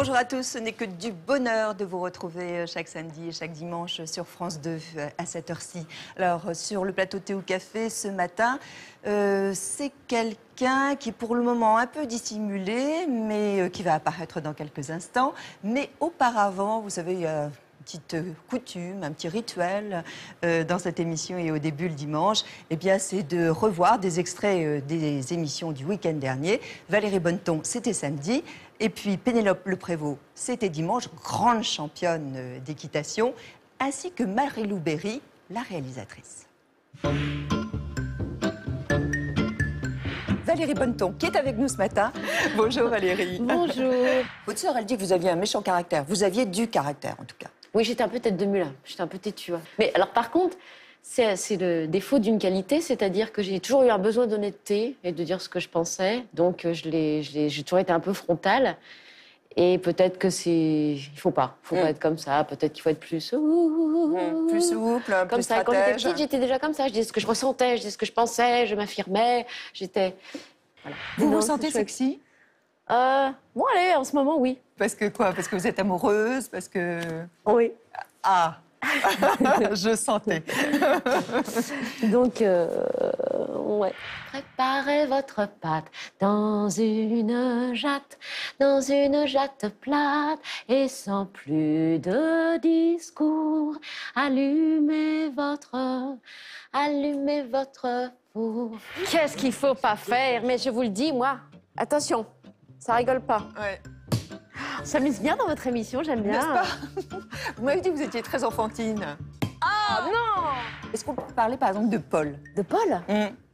Bonjour à tous, ce n'est que du bonheur de vous retrouver chaque samedi et chaque dimanche sur France 2 à cette heure-ci. Alors sur le plateau Thé ou Café ce matin, c'est quelqu'un qui est pour le moment un peu dissimulé, mais qui va apparaître dans quelques instants. Mais auparavant, vous savez, petite coutume, un petit rituel dans cette émission et au début le dimanche, eh bien c'est de revoir des extraits des émissions du week-end dernier. Valérie Bonneton, c'était samedi. Et puis Pénélope Le Prévost, c'était dimanche, grande championne d'équitation, ainsi que Marie-Lou Berry, la réalisatrice. Valérie Bonneton, qui est avec nous ce matin. Bonjour Valérie. Bonjour. Votre sœur, elle dit que vous aviez un méchant caractère. Vous aviez du caractère, en tout cas. Oui, j'étais un peu tête de mule, j'étais un peu têtue. Mais alors par contre, c'est le défaut d'une qualité, c'est-à-dire que j'ai toujours eu un besoin d'honnêteté et de dire ce que je pensais. Donc j'ai toujours été un peu frontale. Et peut-être que il faut pas être comme ça. Peut-être qu'il faut être plus plus souple, comme plus ça. stratège. Quand j'étais petite, j'étais déjà comme ça. Je disais ce que je ressentais, je disais ce que je pensais, je m'affirmais. J'étais. Voilà. Vous vous sentez sexy? Bon, allez, en ce moment, oui. Parce que quoi? Parce que vous êtes amoureuse? Parce que... Oui. Ah. Je sentais. Donc, ouais. Préparez votre pâte dans une jatte plate et sans plus de discours. Allumez votre four. Qu'est-ce qu'il faut pas faire? Mais je vous le dis, moi, attention, ça rigole pas. Ouais. On s'amuse bien dans votre émission, j'aime bien. N'est-ce pas? Vous m'avez dit que vous étiez très enfantine. Ah non! Est-ce qu'on peut parler par exemple de Paul? De Paul?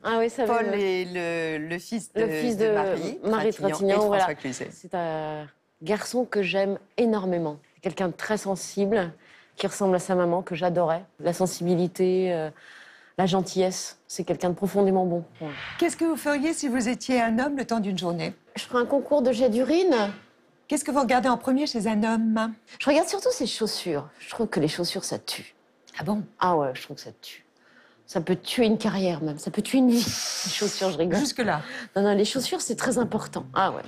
Ah oui, ça va. Paul est le fils de Marie Trintignant et voilà. François Cluzet. C'est un garçon que j'aime énormément. Quelqu'un de très sensible, qui ressemble à sa maman, que j'adorais. La sensibilité, la gentillesse, c'est quelqu'un de profondément bon. Ouais. Qu'est-ce que vous feriez si vous étiez un homme le temps d'une journée? Je ferais un concours de jet d'urine. Qu'est-ce que vous regardez en premier chez un homme? Je regarde surtout ses chaussures. Je trouve que les chaussures, ça tue. Ah bon? Ah ouais, je trouve que ça tue. Ça peut tuer une carrière même, ça peut tuer une vie. Les chaussures, je rigole. Jusque-là? Non, les chaussures, c'est très important. Ah ouais.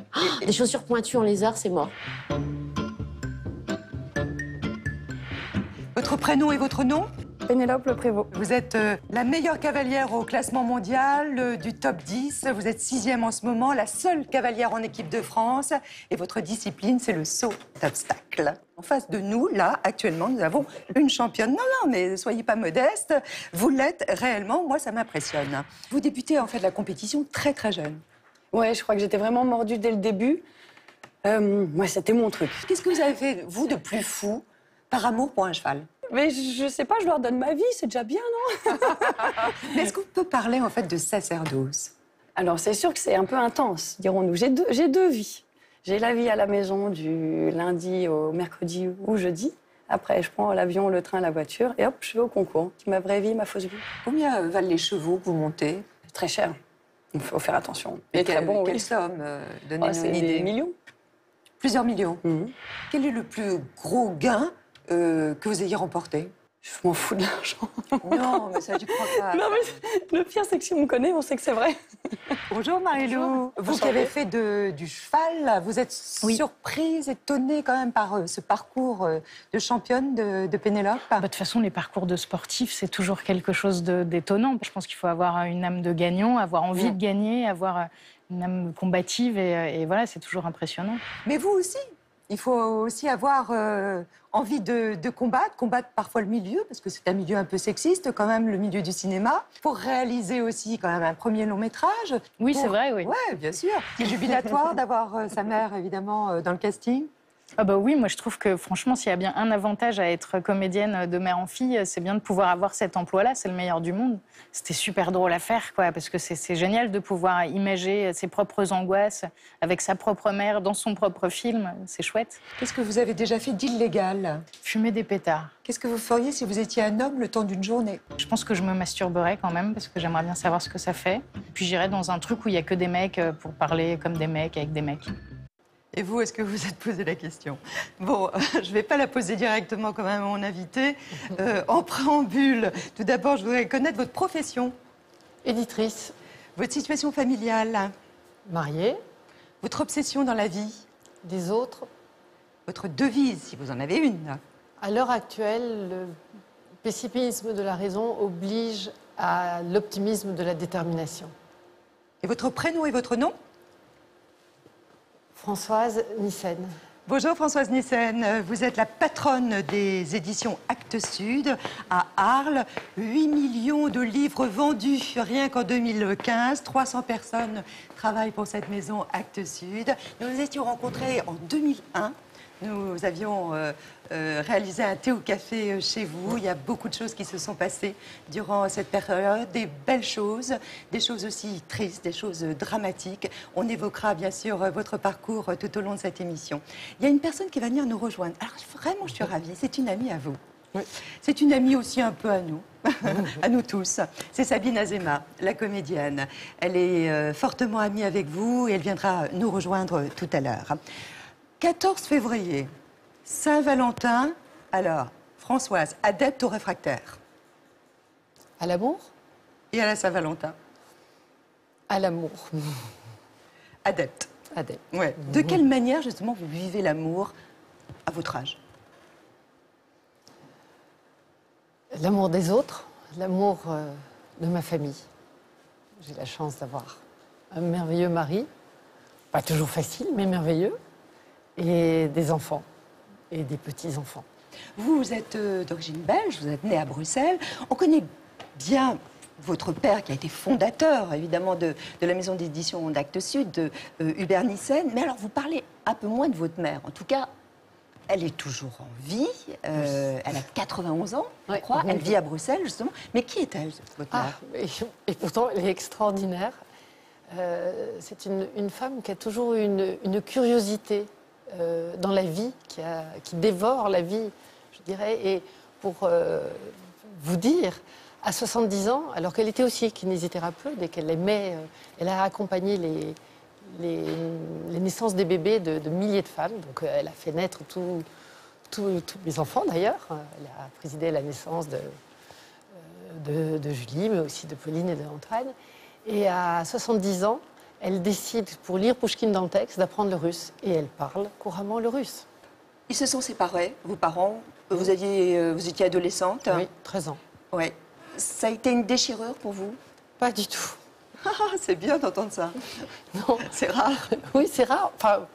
Les chaussures pointues en lézard, c'est mort. Votre prénom et votre nom? Pénélope Le Prévost. Vous êtes la meilleure cavalière au classement mondial du top 10. Vous êtes 6e en ce moment, la seule cavalière en équipe de France. Et votre discipline, c'est le saut d'obstacle. En face de nous, là, actuellement, nous avons une championne. Non, mais soyez pas modeste. Vous l'êtes réellement. Moi, ça m'impressionne. Vous débutez en fait la compétition très, très jeune. Ouais, je crois que j'étais vraiment mordue dès le début. Moi, c'était mon truc. Qu'est-ce que vous avez fait, vous, de plus fou par amour pour un cheval? Mais je sais pas, je leur donne ma vie, c'est déjà bien, non? Mais est-ce qu'on peut parler en fait de sacerdoce? Alors, c'est sûr que c'est un peu intense, dirons-nous. J'ai deux vies. J'ai la vie à la maison du lundi au mercredi ou jeudi. Après, je prends l'avion, le train, la voiture et hop, je vais au concours. Ma vraie vie, ma fausse vie. Combien valent les chevaux que vous montez? Très cher. Il faut faire attention. Et très bon, quelle oui. somme? Donnez-nous C'est une idée. des millions. Plusieurs millions. Quel est le plus gros gain que vous ayez remporté? Je m'en fous de l'argent. Non, mais ça, tu crois pas. Non, mais le pire, c'est que si on me connaît, on sait que c'est vrai. Bonjour Marie-Lou. Vous qui avez fait du cheval, vous êtes surprise, étonnée quand même par ce parcours de championne de Pénélope? De toute façon, les parcours de sportifs, c'est toujours quelque chose d'étonnant. Je pense qu'il faut avoir une âme de gagnant, avoir envie de gagner, avoir une âme combative et voilà, c'est toujours impressionnant. Mais vous aussi, il faut aussi avoir envie de combattre parfois le milieu, parce que c'est un milieu un peu sexiste quand même, le milieu du cinéma, pour réaliser aussi quand même un premier long métrage. Oui, c'est vrai, oui. Oui, bien sûr. C'est jubilatoire d'avoir sa mère, évidemment, dans le casting. Ah bah oui, moi je trouve que franchement, s'il y a bien un avantage à être comédienne de mère en fille, c'est bien de pouvoir avoir cet emploi-là, c'est le meilleur du monde. C'était super drôle à faire, quoi, parce que c'est génial de pouvoir imager ses propres angoisses avec sa propre mère dans son propre film, c'est chouette. Qu'est-ce que vous avez déjà fait d'illégal? Fumer des pétards. Qu'est-ce que vous feriez si vous étiez un homme le temps d'une journée? Je pense que je me masturberais quand même, parce que j'aimerais bien savoir ce que ça fait. Puis j'irais dans un truc où il n'y a que des mecs pour parler comme des mecs avec des mecs. Et vous, est-ce que vous vous êtes posé la question? Bon, je ne vais pas la poser directement quand même à mon invité. En préambule, tout d'abord, je voudrais connaître votre profession. Éditrice. Votre situation familiale. Mariée. Votre obsession dans la vie. Des autres. votre devise, si vous en avez une. À l'heure actuelle, le pessimisme de la raison oblige à l'optimisme de la détermination. Et votre prénom et votre nom? Françoise Nissen. Bonjour Françoise Nissen, vous êtes la patronne des éditions Actes Sud à Arles. 8 millions de livres vendus rien qu'en 2015. 300 personnes travaillent pour cette maison Actes Sud. Nous nous étions rencontrés en 2001. Nous avions réalisé un thé au café chez vous. Il y a beaucoup de choses qui se sont passées durant cette période, des belles choses, des choses aussi tristes, des choses dramatiques. On évoquera bien sûr votre parcours tout au long de cette émission. Il y a une personne qui va venir nous rejoindre. Alors vraiment, je suis ravie. C'est une amie à vous. Oui. C'est une amie aussi un peu à nous, à nous tous. C'est Sabine Azéma, la comédienne. Elle est fortement amie avec vous et elle viendra nous rejoindre tout à l'heure. 14 février, Saint-Valentin. Alors, Françoise, adepte au réfractaire. À l'amour? Et à la Saint-Valentin? À l'amour. Adepte. Adepte. Ouais. De quelle manière, justement, vous vivez l'amour à votre âge? L'amour des autres, l'amour de ma famille. J'ai la chance d'avoir un merveilleux mari, pas toujours facile, mais merveilleux. Et des enfants, et des petits-enfants. Vous êtes d'origine belge, vous êtes né à Bruxelles. On connaît bien votre père qui a été fondateur, évidemment, de la maison d'édition d'Actes Sud, de Hubert Nissen. Mais alors, vous parlez un peu moins de votre mère. En tout cas, elle est toujours en vie. Elle a 91 ans, je crois. Elle vit à Bruxelles, justement. Mais qui est-elle, votre mère? Et pourtant, elle est extraordinaire. C'est une femme qui a toujours eu une curiosité dans la vie, qui dévore la vie, je dirais. Et pour vous dire, à 70 ans, alors qu'elle était aussi kinésithérapeute et qu'elle aimait, elle a accompagné les naissances des bébés de milliers de femmes. Donc elle a fait naître tous mes enfants d'ailleurs. Elle a présidé la naissance de Julie, mais aussi de Pauline et d'Antoine. Et à 70 ans, elle décide, pour lire Pouchkine dans le texte, d'apprendre le russe. Et elle parle couramment le russe. Ils se sont séparés, vos parents. Vous étiez adolescente. Oui, 13 ans. Ouais. Ça a été une déchirure pour vous? Pas du tout. C'est bien d'entendre ça. Non. C'est rare. Oui, c'est rare. Enfin,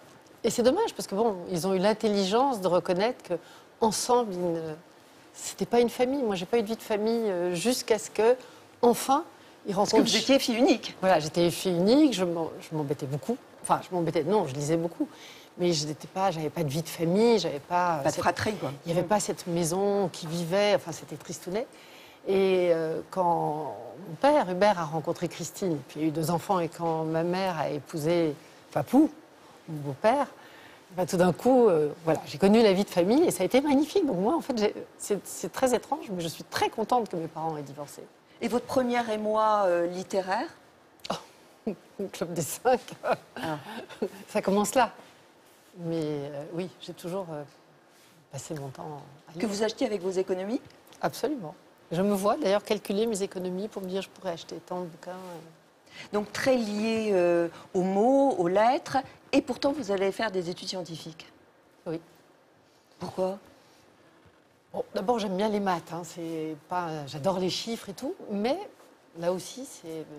et c'est dommage, parce que bon, ils ont eu l'intelligence de reconnaître qu'ensemble, c'était pas une famille. Moi, j'ai pas eu de vie de famille jusqu'à ce que, enfin, ils rencontrent... Parce que vous étiez fille unique. Voilà, j'étais fille unique, je m'embêtais beaucoup. Enfin, non, je lisais beaucoup. Mais j'avais pas de vie de famille, j'avais pas... Pas de fratrie, quoi. Il n'y avait pas cette maison qui vivait, enfin, c'était tristounet. Et quand mon père, Hubert, a rencontré Christine, puis il y a eu 2 enfants, et quand ma mère a épousé Papou, mon beau-père, ben, tout d'un coup, voilà, j'ai connu la vie de famille et ça a été magnifique. Donc moi, en fait, c'est très étrange, mais je suis très contente que mes parents aient divorcé. Et votre premier émoi littéraire? Le Club des 5. Ça commence là. Mais oui, j'ai toujours passé mon temps à lire. Que vous achetiez avec vos économies? Absolument. Je me vois d'ailleurs calculer mes économies pour me dire je pourrais acheter tant de bouquins. Donc très lié aux mots, aux lettres, et pourtant vous allez faire des études scientifiques. Oui. Pourquoi? Bon, d'abord, j'aime bien les maths. J'adore les chiffres et tout, mais là aussi,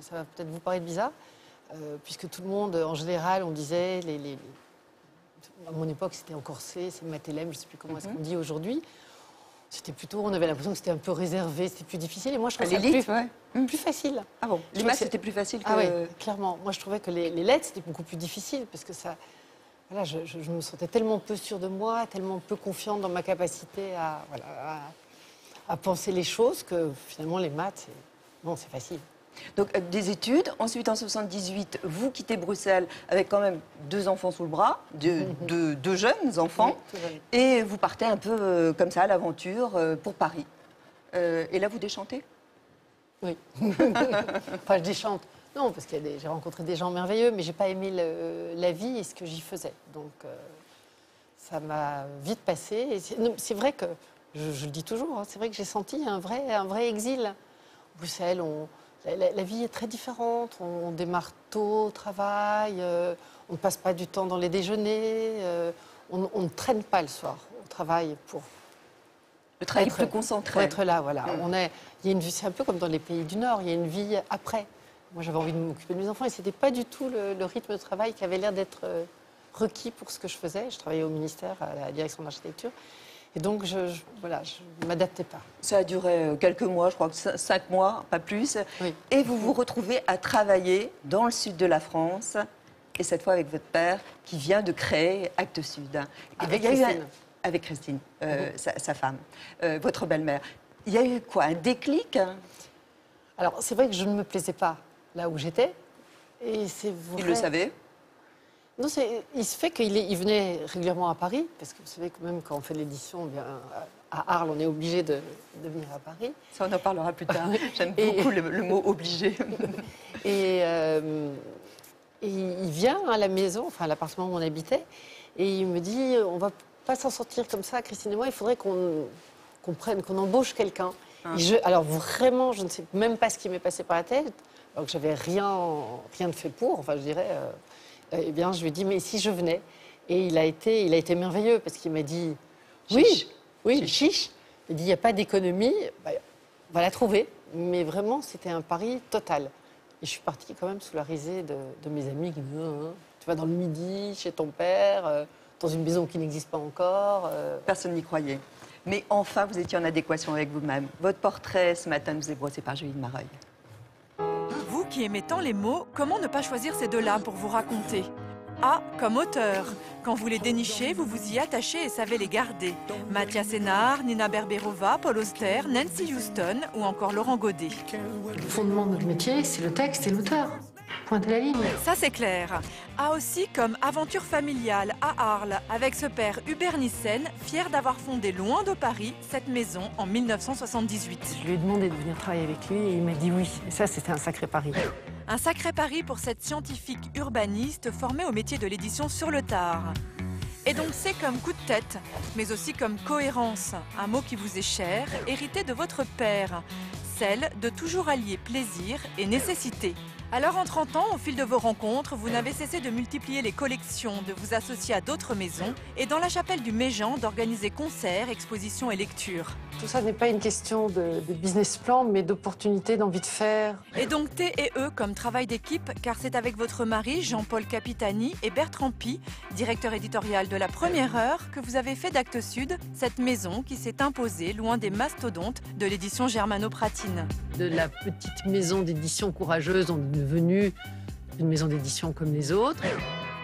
ça va peut-être vous paraître bizarre, puisque tout le monde, en général, on disait, à mon époque, c'était encore c'est Matélème, je ne sais plus comment est-ce qu'on dit aujourd'hui. C'était plutôt, on avait l'impression que c'était un peu réservé, c'était plus difficile. Et moi, je trouvais ça plus facile. Ah bon? Les maths, c'était plus facile que... Ah oui, clairement. Moi, je trouvais que les lettres, c'était beaucoup plus difficile, parce que ça... Voilà, je me sentais tellement peu sûre de moi, tellement peu confiante dans ma capacité à penser les choses, que finalement, les maths, c'est facile. Donc, des études. Ensuite, en 78, vous quittez Bruxelles avec quand même 2 enfants sous le bras, deux jeunes enfants. Oui, et vous partez un peu comme ça à l'aventure pour Paris. Et là, vous déchantez? Oui. Enfin, je déchante. Non, parce que j'ai rencontré des gens merveilleux, mais j'ai pas aimé la vie et ce que j'y faisais. Donc, ça m'a vite passé. C'est vrai que, je le dis toujours, c'est vrai que j'ai senti un vrai exil. Bruxelles, la vie est très différente. On démarre tôt au travail, on ne passe pas du temps dans les déjeuners, on ne traîne pas le soir au travail pour Le travail être plus concentré. Pour être là, voilà. Il y a une vie, c'est un peu comme dans les pays du Nord, il y a une vie après. Moi, j'avais envie de m'occuper de mes enfants et c'était pas du tout le rythme de travail qui avait l'air d'être requis pour ce que je faisais. Je travaillais au ministère, à la direction de l'architecture. Et donc, je ne m'adaptais pas. Ça a duré quelques mois, je crois que 5 mois, pas plus. Oui. Et vous vous retrouvez à travailler dans le sud de la France, et cette fois avec votre père, qui vient de créer Actes Sud. Avec Il y a eu Christine. avec Christine, sa femme, votre belle-mère. Il y a eu quoi, un déclic? Alors, c'est vrai que je ne me plaisais pas là où j'étais. Et c'est vrai. Il le savait? Non, il se fait qu'il venait régulièrement à Paris, parce que vous savez que même quand on fait l'édition, à Arles, on est obligé de venir à Paris. Ça, on en parlera plus tard. J'aime beaucoup le mot « obligé ». Et il vient à la maison, enfin à l'appartement où on habitait, et il me dit, on va pas s'en sortir comme ça, Christine et moi, il faudrait qu'on embauche quelqu'un. Alors vraiment, je ne sais même pas ce qui m'est passé par la tête, alors que j'avais rien de fait pour, enfin je dirais... eh bien, je lui ai dit, mais si je venais? Et il a été merveilleux, parce qu'il m'a dit, oui, chiche. Il dit, il n'y a pas d'économie, on va la trouver. Mais vraiment, c'était un pari total. Et je suis partie quand même sous la risée de mes amis qui disaient, tu vas dans le Midi, chez ton père, dans une maison qui n'existe pas encore. Personne n'y croyait. Mais enfin, vous étiez en adéquation avec vous-même. Votre portrait, ce matin, nous est brossé par Julie de Mareuil. Vous qui aimez tant les mots, comment ne pas choisir ces deux-là pour vous raconter? A comme auteur. Quand vous les dénichez, vous vous y attachez et savez les garder. Mathias Sénard, Nina Berberova, Paul Auster, Nancy Houston ou encore Laurent Godet. Le fondement de notre métier, c'est le texte et l'auteur. Point de la ligne. Ça c'est clair. A aussi comme aventure familiale à Arles, avec ce père Hubert Nissen, fier d'avoir fondé loin de Paris cette maison en 1978. Je lui ai demandé de venir travailler avec lui et il m'a dit oui. Et ça, c'était un sacré pari. Un sacré pari pour cette scientifique urbaniste formée au métier de l'édition sur le tard. Et donc c'est comme coup de tête, mais aussi comme cohérence, un mot qui vous est cher, hérité de votre père, celle de toujours allier plaisir et nécessité. Alors en 30 ans, au fil de vos rencontres, vous n'avez cessé de multiplier les collections, de vous associer à d'autres maisons et dans la chapelle du Méjean d'organiser concerts, expositions et lectures. Tout ça n'est pas une question de business plan, mais d'opportunité, d'envie de faire. Et donc T et E comme travail d'équipe, car c'est avec votre mari Jean-Paul Capitani et Bertrand Pi, directeur éditorial de La Première Heure, que vous avez fait d'Actes Sud, cette maison qui s'est imposée loin des mastodontes de l'édition Germano-Pratine. De la petite maison d'édition courageuse, on est devenu une maison d'édition comme les autres.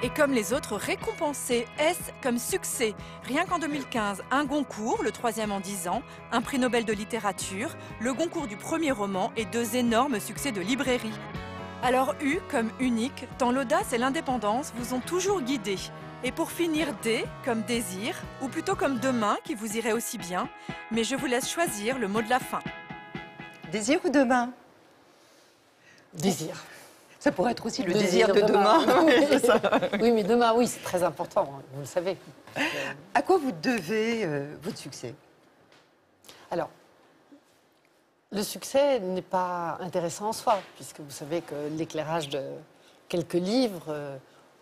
Et comme les autres récompensés, S comme succès. Rien qu'en 2015, un Goncourt, le 3e en 10 ans, un prix Nobel de littérature, le Goncourt du premier roman et 2 énormes succès de librairie. Alors U comme unique, tant l'audace et l'indépendance vous ont toujours guidé. Et pour finir, D comme désir, ou plutôt comme demain qui vous irait aussi bien, mais je vous laisse choisir le mot de la fin. Désir ou demain? Désir. Ça pourrait être aussi le désir de demain. Oui, mais demain, oui, c'est très important, vous le savez. À quoi vous devez votre succès? Alors, le succès n'est pas intéressant en soi, puisque vous savez que l'éclairage de quelques livres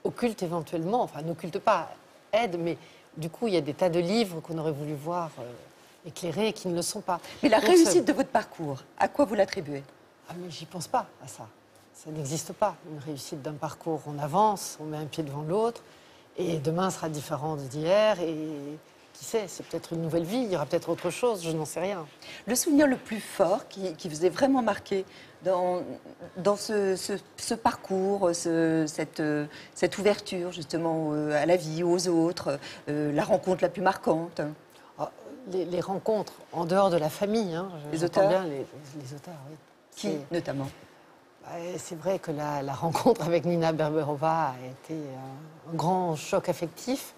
occulte éventuellement, enfin n'occulte pas, aide, mais du coup, il y a des tas de livres qu'on aurait voulu voir éclairés et qui ne le sont pas. Mais la Donc, réussite de votre parcours, à quoi vous l'attribuez? Ah, mais j'y pense pas à ça. Ça n'existe pas, une réussite d'un parcours. On avance, on met un pied devant l'autre, et demain sera différent d'hier, et qui sait, c'est peut-être une nouvelle vie, il y aura peut-être autre chose, je n'en sais rien. Le souvenir le plus fort qui vous est vraiment marqué dans ce parcours, cette ouverture justement à la vie, aux autres, la rencontre la plus marquante? Les rencontres en dehors de la famille, hein, Les auteurs? bien les auteurs, oui. Qui, notamment? C'est vrai que la rencontre avec Nina Berberova a été un grand choc affectif,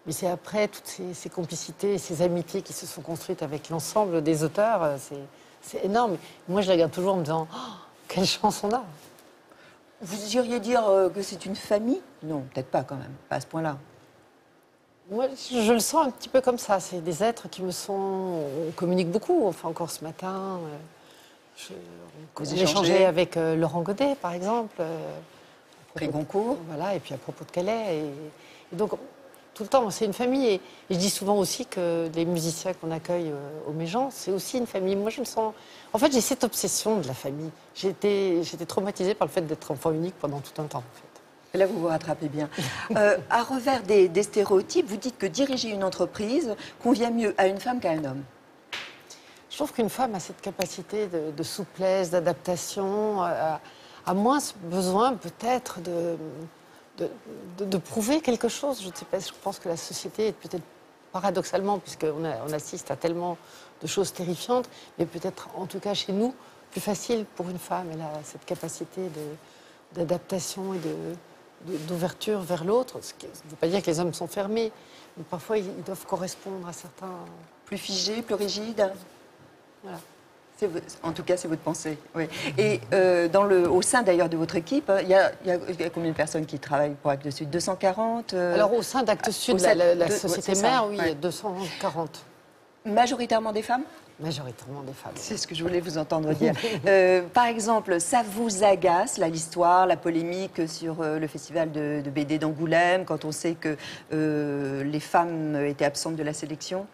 mais c'est après toutes ces complicités, ces amitiés qui se sont construites avec l'ensemble des auteurs, c'est énorme. Moi, je la regarde toujours en me disant oh, quelle chance on a. Vous iriez dire que c'est une famille? Non, peut-être pas quand même, pas à ce point-là. Moi, je le sens un petit peu comme ça. C'est des êtres qui me sont... On communique beaucoup. Enfin, encore ce matin, j'ai échangé avec Laurent Godet, par exemple. Prix Goncourt. Voilà, et puis à propos de Calais. Et donc, tout le temps. C'est une famille. Et je dis souvent aussi que les musiciens qu'on accueille au Méjean, c'est aussi une famille. Moi, je me sens... En fait, j'ai cette obsession de la famille. J'étais traumatisée par le fait d'être enfant unique pendant tout un temps, en fait. Et là, vous vous rattrapez bien. À revers des stéréotypes, vous dites que diriger une entreprise convient mieux à une femme qu'à un homme. Je trouve qu'une femme a cette capacité de souplesse, d'adaptation, a moins besoin peut-être de prouver quelque chose. Je ne sais pas, je pense que la société est peut-être paradoxalement, puisqu'on assiste à tellement de choses terrifiantes, mais peut-être en tout cas chez nous, plus facile pour une femme. Elle a cette capacité d'adaptation et d'ouverture vers l'autre. Ce qui ne veut pas dire que les hommes sont fermés, mais parfois ils doivent correspondre à certains... Plus figé, plus rigide. Voilà. En tout cas, c'est votre pensée. Oui. Et au sein d'ailleurs de votre équipe, il y a combien de personnes qui travaillent pour Actes Sud? 240 Alors au sein d'Actes Sud, la société mère, oui, il y a 240. Majoritairement des femmes? Majoritairement des femmes. C'est ce que je voulais vous entendre dire. Par exemple, ça vous agace, l'histoire, la polémique sur le festival de BD d'Angoulême, quand on sait que les femmes étaient absentes de la sélection?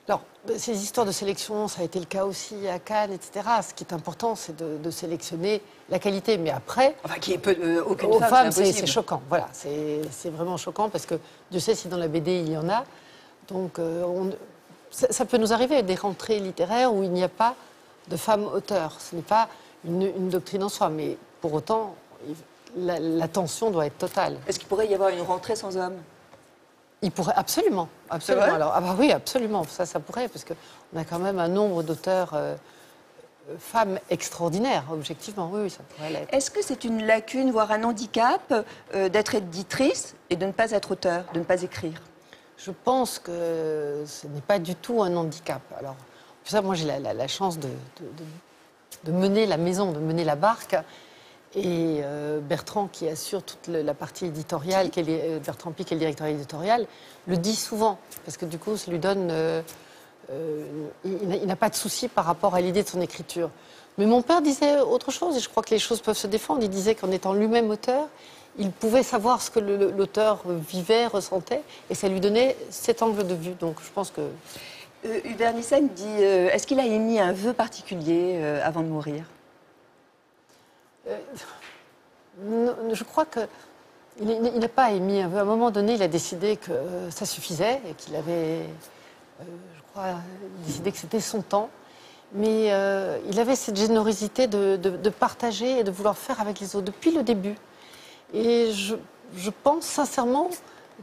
Alors, ces histoires de sélection, ça a été le cas aussi à Cannes, etc. Ce qui est important, c'est de sélectionner la qualité. Mais après, enfin, qu'il n'y ait aucune aux femme, c'est choquant. Voilà, c'est vraiment choquant parce que Dieu sait si dans la BD il y en a. Donc, ça peut nous arriver des rentrées littéraires où il n'y a pas de femmes auteurs. Ce n'est pas une doctrine en soi, mais pour autant, l'attention doit être totale. Est-ce qu'il pourrait y avoir une rentrée sans hommes? Il pourrait, absolument. Alors, bah oui, absolument. Ça pourrait, parce qu'on a quand même un nombre d'auteurs femmes extraordinaires, objectivement. Oui, ça pourrait l'être. Est-ce que c'est une lacune, voire un handicap, d'être éditrice et de ne pas être auteur, de ne pas écrire? Je pense que ce n'est pas du tout un handicap. Alors, pour ça, moi, j'ai la chance de mener la maison, de mener la barque. Et Bertrand, qui assure toute la partie éditoriale, Bertrand Pic, qui est le directeur éditorial, le dit souvent, parce que du coup, ça lui donne... il n'a pas de souci par rapport à l'idée de son écriture. Mais mon père disait autre chose, et je crois que les choses peuvent se défendre. Il disait qu'en étant lui-même auteur, il pouvait savoir ce que l'auteur vivait, ressentait, et ça lui donnait cet angle de vue. Donc je pense que... Hubert Nissen dit, est-ce qu'il a émis un vœu particulier avant de mourir? Je crois qu'il n'a pas émis un vœu. À un moment donné, il a décidé que ça suffisait et qu'il avait, je crois, décidé que c'était son temps. Mais il avait cette générosité de partager et de vouloir faire avec les autres depuis le début. Et je pense sincèrement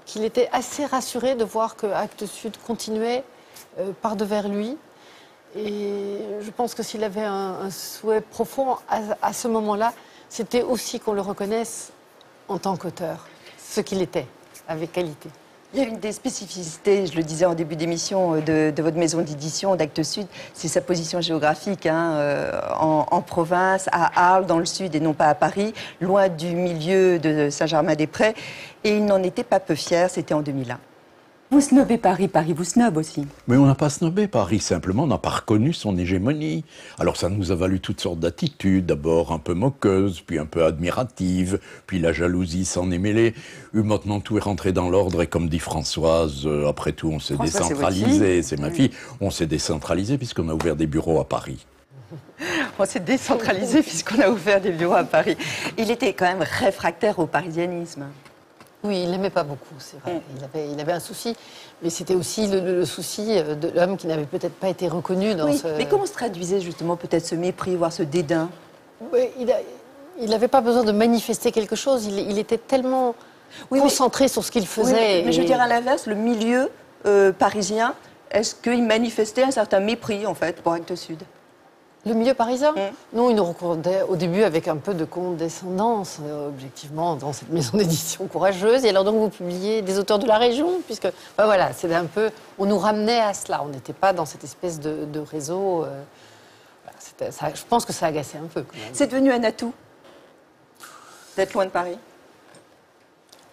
qu'il était assez rassuré de voir que Actes Sud continuait par devers lui. Et je pense que s'il avait un souhait profond à ce moment-là, c'était aussi qu'on le reconnaisse en tant qu'auteur, ce qu'il était, avec qualité. Il y a une des spécificités, je le disais en début d'émission, de votre maison d'édition, d'Actes Sud, c'est sa position géographique, en province, à Arles, dans le sud, et non pas à Paris, loin du milieu de Saint-Germain-des-Prés. Et il n'en était pas peu fier, c'était en 2001. Vous snobez Paris, Paris vous snob aussi. Mais on n'a pas snobé Paris, simplement on n'a pas reconnu son hégémonie. Alors ça nous a valu toutes sortes d'attitudes, d'abord un peu moqueuses, puis un peu admiratives, puis la jalousie s'en est mêlée. Maintenant tout est rentré dans l'ordre et comme dit Françoise, après tout on s'est décentralisé, c'est ma fille, on s'est décentralisé puisqu'on a ouvert des bureaux à Paris. On s'est décentralisé puisqu'on a ouvert des bureaux à Paris. Il était quand même réfractaire au parisianisme. Oui, il n'aimait pas beaucoup, c'est vrai. Il avait un souci, mais c'était aussi le souci de l'homme qui n'avait peut-être pas été reconnu dans ce... Mais comment se traduisait justement peut-être ce mépris, voire ce dédain? Oui, il n'avait pas besoin de manifester quelque chose, il était tellement concentré sur ce qu'il faisait. Mais je veux dire à l'inverse, le milieu parisien, est-ce qu'il manifestait un certain mépris en fait pour Actes Sud? Le milieu parisien? Non, il nous regardait au début avec un peu de condescendance, objectivement, dans cette maison d'édition courageuse. Et alors donc vous publiez des auteurs de la région, puisque voilà, c'était un peu, on nous ramenait à cela. On n'était pas dans cette espèce de réseau. Je pense que ça agaçait un peu. C'est devenu un atout d'être loin de Paris.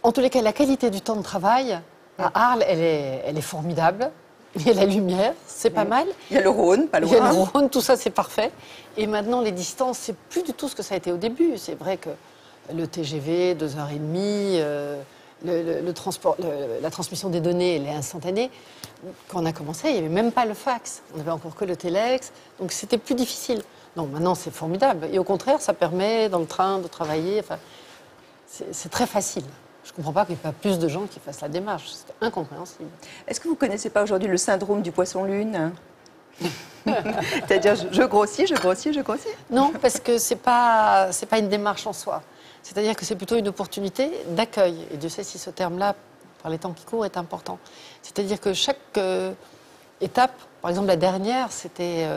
En tous les cas, la qualité du temps de travail à Arles, elle est formidable. Il y a la lumière, c'est pas mal. Il y a le Rhône, pas loin. Il y a le Rhône, tout ça, c'est parfait. Et maintenant, les distances, c'est plus du tout ce que ça a été au début. C'est vrai que le TGV, 2h30, le transport, la transmission des données, elle est instantanée. Quand on a commencé, il n'y avait même pas le fax. On n'avait encore que le téléx. Donc c'était plus difficile. Non, maintenant c'est formidable. Et au contraire, ça permet dans le train de travailler. Enfin, c'est très facile. Je ne comprends pas qu'il n'y ait pas plus de gens qui fassent la démarche. C'est incompréhensible. Est-ce que vous ne connaissez pas aujourd'hui le syndrome du poisson-lune? C'est-à-dire, je grossis, je grossis, je grossis? Non, parce que c'est pas une démarche en soi. C'est-à-dire que c'est plutôt une opportunité d'accueil. Et Dieu sait si ce terme-là, par les temps qui courent, est important. C'est-à-dire que chaque étape, par exemple la dernière, c'était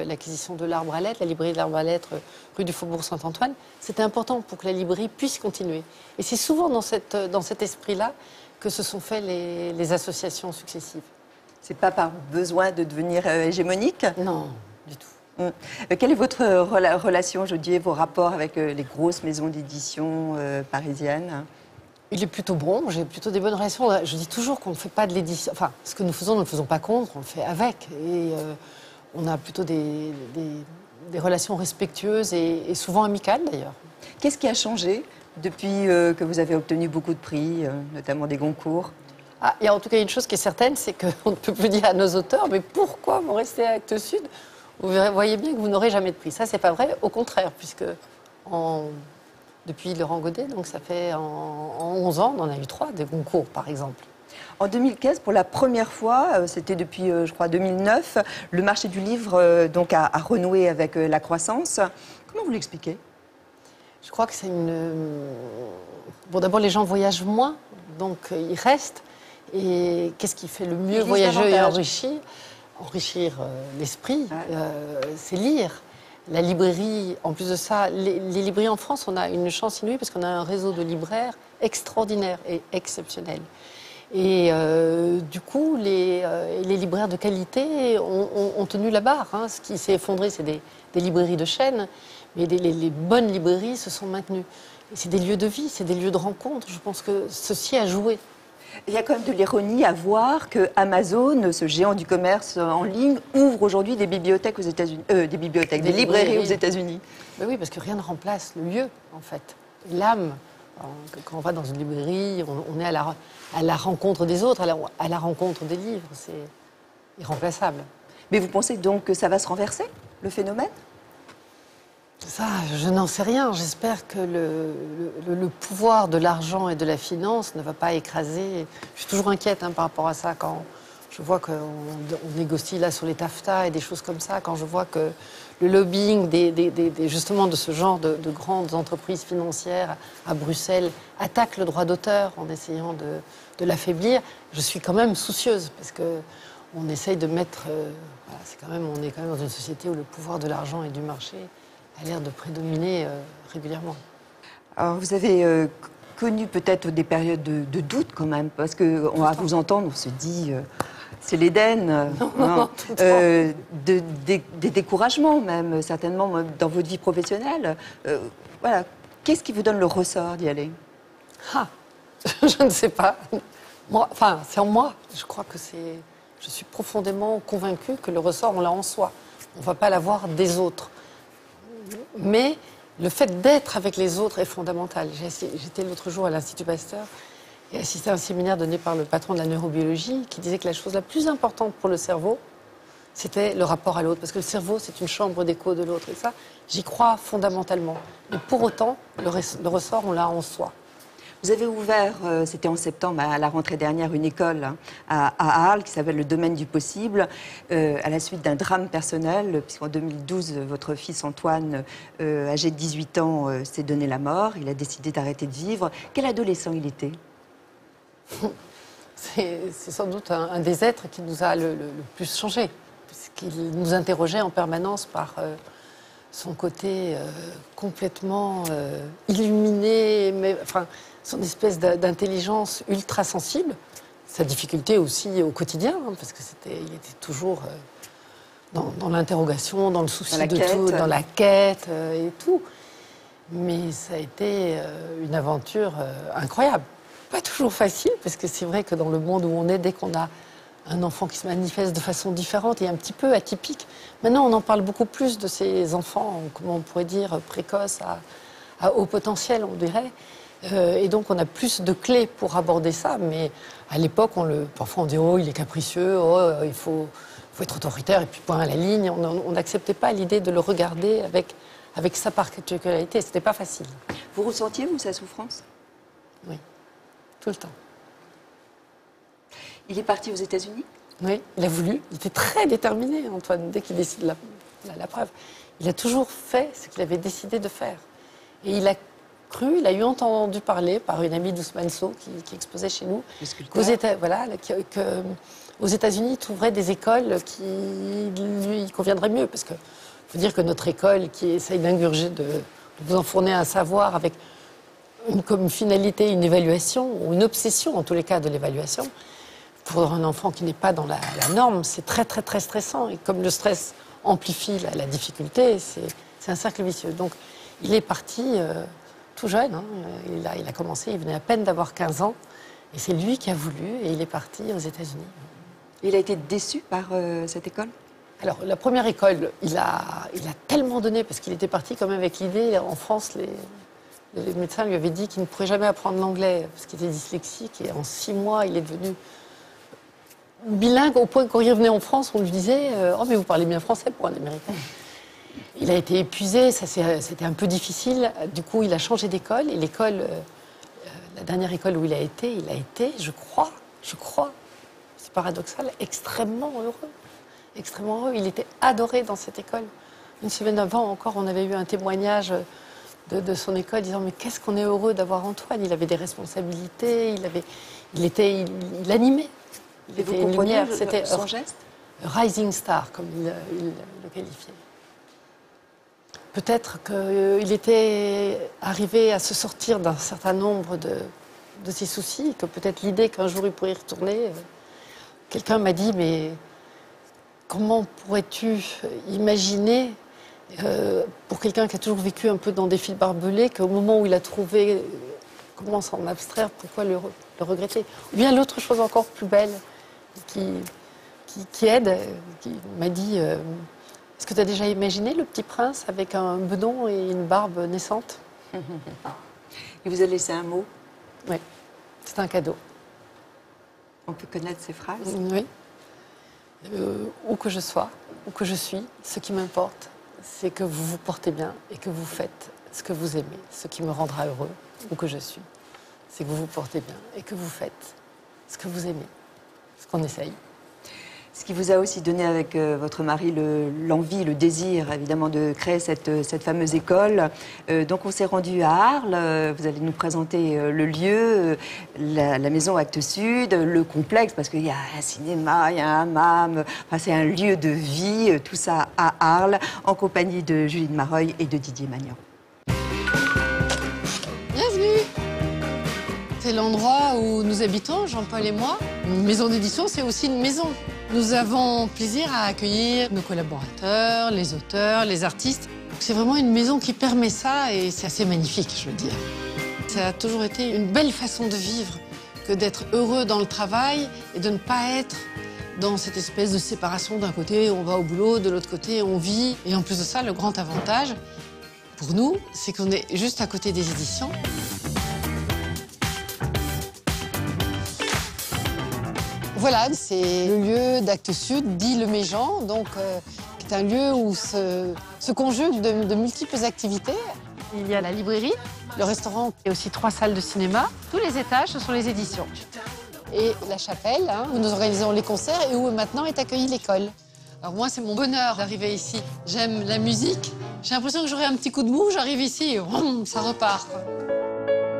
l'acquisition de l'Arbre à lettres, la librairie de l'Arbre à lettres, rue du Faubourg Saint-Antoine. C'était important pour que la librairie puisse continuer. Et c'est souvent dans cet esprit-là que se sont faites les associations successives. C'est pas par besoin de devenir hégémonique? Non, du tout. Quelle est votre relation, je dis, vos rapports avec les grosses maisons d'édition parisiennes? Il est plutôt bon, j'ai plutôt des bonnes relations. Je dis toujours qu'on ne fait pas de l'édition. Enfin, ce que nous faisons, nous ne le faisons pas contre, on le fait avec. Et on a plutôt des relations respectueuses et souvent amicales d'ailleurs. Qu'est-ce qui a changé depuis que vous avez obtenu beaucoup de prix, notamment des Goncourt? Ah, il y a en tout cas une chose qui est certaine, c'est qu'on ne peut plus dire à nos auteurs, mais pourquoi vous restez à Actes Sud? Vous voyez bien que vous n'aurez jamais de prix. Ça, c'est pas vrai. Au contraire, puisque depuis Laurent Godet, donc ça fait en 11 ans, on en a eu 3 des Goncourt, par exemple. En 2015, pour la première fois, c'était depuis, je crois, 2009, le marché du livre donc a renoué avec la croissance. Comment vous l'expliquez? Je crois que c'est une... Bon, d'abord, les gens voyagent moins, donc ils restent. Et qu'est-ce qui fait le mieux voyager et enrichir l'esprit, c'est lire. La librairie, en plus de ça, les librairies en France, on a une chance inouïe parce qu'on a un réseau de libraires extraordinaire et exceptionnel. Et du coup, les libraires de qualité ont tenu la barre. Hein. Ce qui s'est effondré, c'est des librairies de chaîne, mais les bonnes librairies se sont maintenues. Et c'est des lieux de vie, c'est des lieux de rencontre. Je pense que ceci a joué. Il y a quand même de l'ironie à voir que Amazon, ce géant du commerce en ligne, ouvre aujourd'hui des bibliothèques aux États-Unis, des librairies aux États-Unis. Mais oui, parce que rien ne remplace le lieu, en fait. L'âme. Quand on va dans une librairie, on est à la rencontre des autres, à la rencontre des livres. C'est irremplaçable. Mais vous pensez donc que ça va se renverser, le phénomène? Ça, je n'en sais rien. J'espère que le pouvoir de l'argent et de la finance ne va pas écraser. Je suis toujours inquiète par rapport à ça. Quand je vois qu'on négocie là sur les taffetas et des choses comme ça, quand je vois que le lobbying justement de ce genre de grandes entreprises financières à Bruxelles attaque le droit d'auteur en essayant de l'affaiblir, je suis quand même soucieuse parce que on essaye de mettre... on est quand même dans une société où le pouvoir de l'argent et du marché a l'air de prédominer régulièrement. Alors, vous avez connu peut-être des périodes de doute quand même, parce qu'on va vous entendre, on se dit, c'est l'Éden, des découragements même, certainement, dans votre vie professionnelle. Voilà. Qu'est-ce qui vous donne le ressort d'y aller? Je ne sais pas. Moi, enfin, c'est en moi. Je crois que je suis profondément convaincue que le ressort, on l'a en soi. On ne va pas l'avoir des autres. Mais le fait d'être avec les autres est fondamental. J'étais l'autre jour à l'Institut Pasteur et assisté à un séminaire donné par le patron de la neurobiologie qui disait que la chose la plus importante pour le cerveau, c'était le rapport à l'autre. Parce que le cerveau, c'est une chambre d'écho de l'autre. Et ça, j'y crois fondamentalement. Mais pour autant, le ressort, on l'a en soi. Vous avez ouvert, c'était en septembre, à la rentrée dernière, une école à Arles qui s'appelle le Domaine du possible, à la suite d'un drame personnel, puisqu'en 2012, votre fils Antoine, âgé de 18 ans, s'est donné la mort. Il a décidé d'arrêter de vivre. Quel adolescent il était? C'est sans doute un des êtres qui nous a le plus changé, puisqu'il nous interrogeait en permanence par son côté complètement illuminé, son espèce d'intelligence ultra sensible, sa difficulté aussi au quotidien, parce que il était toujours dans l'interrogation, dans le souci de tout, dans la quête et tout. Mais ça a été une aventure incroyable. Pas toujours facile, parce que c'est vrai que dans le monde où on est, dès qu'on a un enfant qui se manifeste de façon différente et un petit peu atypique, maintenant on en parle beaucoup plus de ces enfants, comment on pourrait dire, précoces à haut potentiel, on dirait. Et donc, on a plus de clés pour aborder ça. Mais à l'époque, parfois, on dit « Oh, il est capricieux, oh, il faut être autoritaire, et puis point à la ligne ». On n'acceptait pas l'idée de le regarder avec sa particularité. C'était pas facile. Vous ressentiez, vous, sa souffrance? Oui, tout le temps. Il est parti aux États-Unis? Oui, il a voulu. Il était très déterminé, Antoine, dès qu'il décide la preuve. Il a toujours fait ce qu'il avait décidé de faire. Et il a cru, il a eu entendu parler par une amie d'Ousmane Sow qui exposait chez nous, qu'aux États-Unis, il trouverait des écoles qui lui conviendraient mieux. Parce qu'il faut dire que notre école, qui essaye d'ingurger, de vous enfourner un savoir avec comme finalité une évaluation, ou une obsession en tous les cas de l'évaluation, pour un enfant qui n'est pas dans la norme, c'est très très très stressant. Et comme le stress amplifie la difficulté, c'est un cercle vicieux. Donc il est parti tout jeune, hein. Il a commencé, il venait à peine d'avoir 15 ans, et c'est lui qui a voulu, et il est parti aux États-Unis. Il a été déçu par cette école? Alors la première école, il a tellement donné, parce qu'il était parti quand même avec l'idée, en France, les médecins lui avaient dit qu'il ne pourrait jamais apprendre l'anglais, parce qu'il était dyslexique, et en 6 mois, il est devenu bilingue au point que quand il revenait en France, on lui disait « Oh, mais vous parlez bien français pour un Américain ». Il a été épuisé, c'était un peu difficile. Du coup, il a changé d'école. Et l'école, la dernière école où il a été, je crois, c'est paradoxal, extrêmement heureux. Extrêmement heureux. Il était adoré dans cette école. Une semaine avant encore, on avait eu un témoignage de son école disant « Mais qu'est-ce qu'on est heureux d'avoir Antoine » Il avait des responsabilités, il animait. Et vous comprenez son geste? Rising star, comme il le qualifiait. Peut-être qu'il était arrivé à se sortir d'un certain nombre de ses soucis, que peut-être l'idée qu'un jour il pourrait y retourner. Quelqu'un m'a dit, mais comment pourrais-tu imaginer, pour quelqu'un qui a toujours vécu un peu dans des fils barbelés, qu'au moment où il a trouvé comment s'en abstraire, pourquoi le regretter? Ou bien l'autre chose encore plus belle, qui aide, qui m'a dit est-ce que tu as déjà imaginé le petit prince avec un bedon et une barbe naissante? Il vous a laissé un mot? Oui, c'est un cadeau. On peut connaître ces phrases? Oui. Où que je sois, où que je suis, ce qui m'importe, c'est que vous vous portez bien et que vous faites ce que vous aimez. Ce qui me rendra heureux, où que je suis, c'est que vous vous portez bien et que vous faites ce que vous aimez. Ce qu'on essaye. Ce qui vous a aussi donné avec votre mari l'envie, le désir, évidemment, de créer cette fameuse école. Donc, on s'est rendu à Arles. Vous allez nous présenter le lieu, la maison Actes Sud, le complexe, parce qu'il y a un cinéma, il y a un hammam. Enfin, c'est un lieu de vie, tout ça à Arles, en compagnie de Julie de Mareuil et de Didier Magnan. Bienvenue! C'est l'endroit où nous habitons, Jean-Paul et moi. Une maison d'édition, c'est aussi une maison. Nous avons plaisir à accueillir nos collaborateurs, les auteurs, les artistes. C'est vraiment une maison qui permet ça et c'est assez magnifique, je veux dire. Ça a toujours été une belle façon de vivre que d'être heureux dans le travail et de ne pas être dans cette espèce de séparation. D'un côté, on va au boulot, de l'autre côté, on vit. Et en plus de ça, le grand avantage, pour nous, c'est qu'on est juste à côté des éditions. Voilà, c'est le lieu d'Actes Sud, dit Le Méjean, donc qui est un lieu où se conjuguent de multiples activités. Il y a la librairie, le restaurant et aussi 3 salles de cinéma. Tous les étages, ce sont les éditions. Et la chapelle, hein, où nous organisons les concerts et où maintenant est accueillie l'école. Alors moi, c'est mon bonheur d'arriver ici. J'aime la musique. J'ai l'impression que j'aurai un petit coup de mou, j'arrive ici et ça repart, quoi.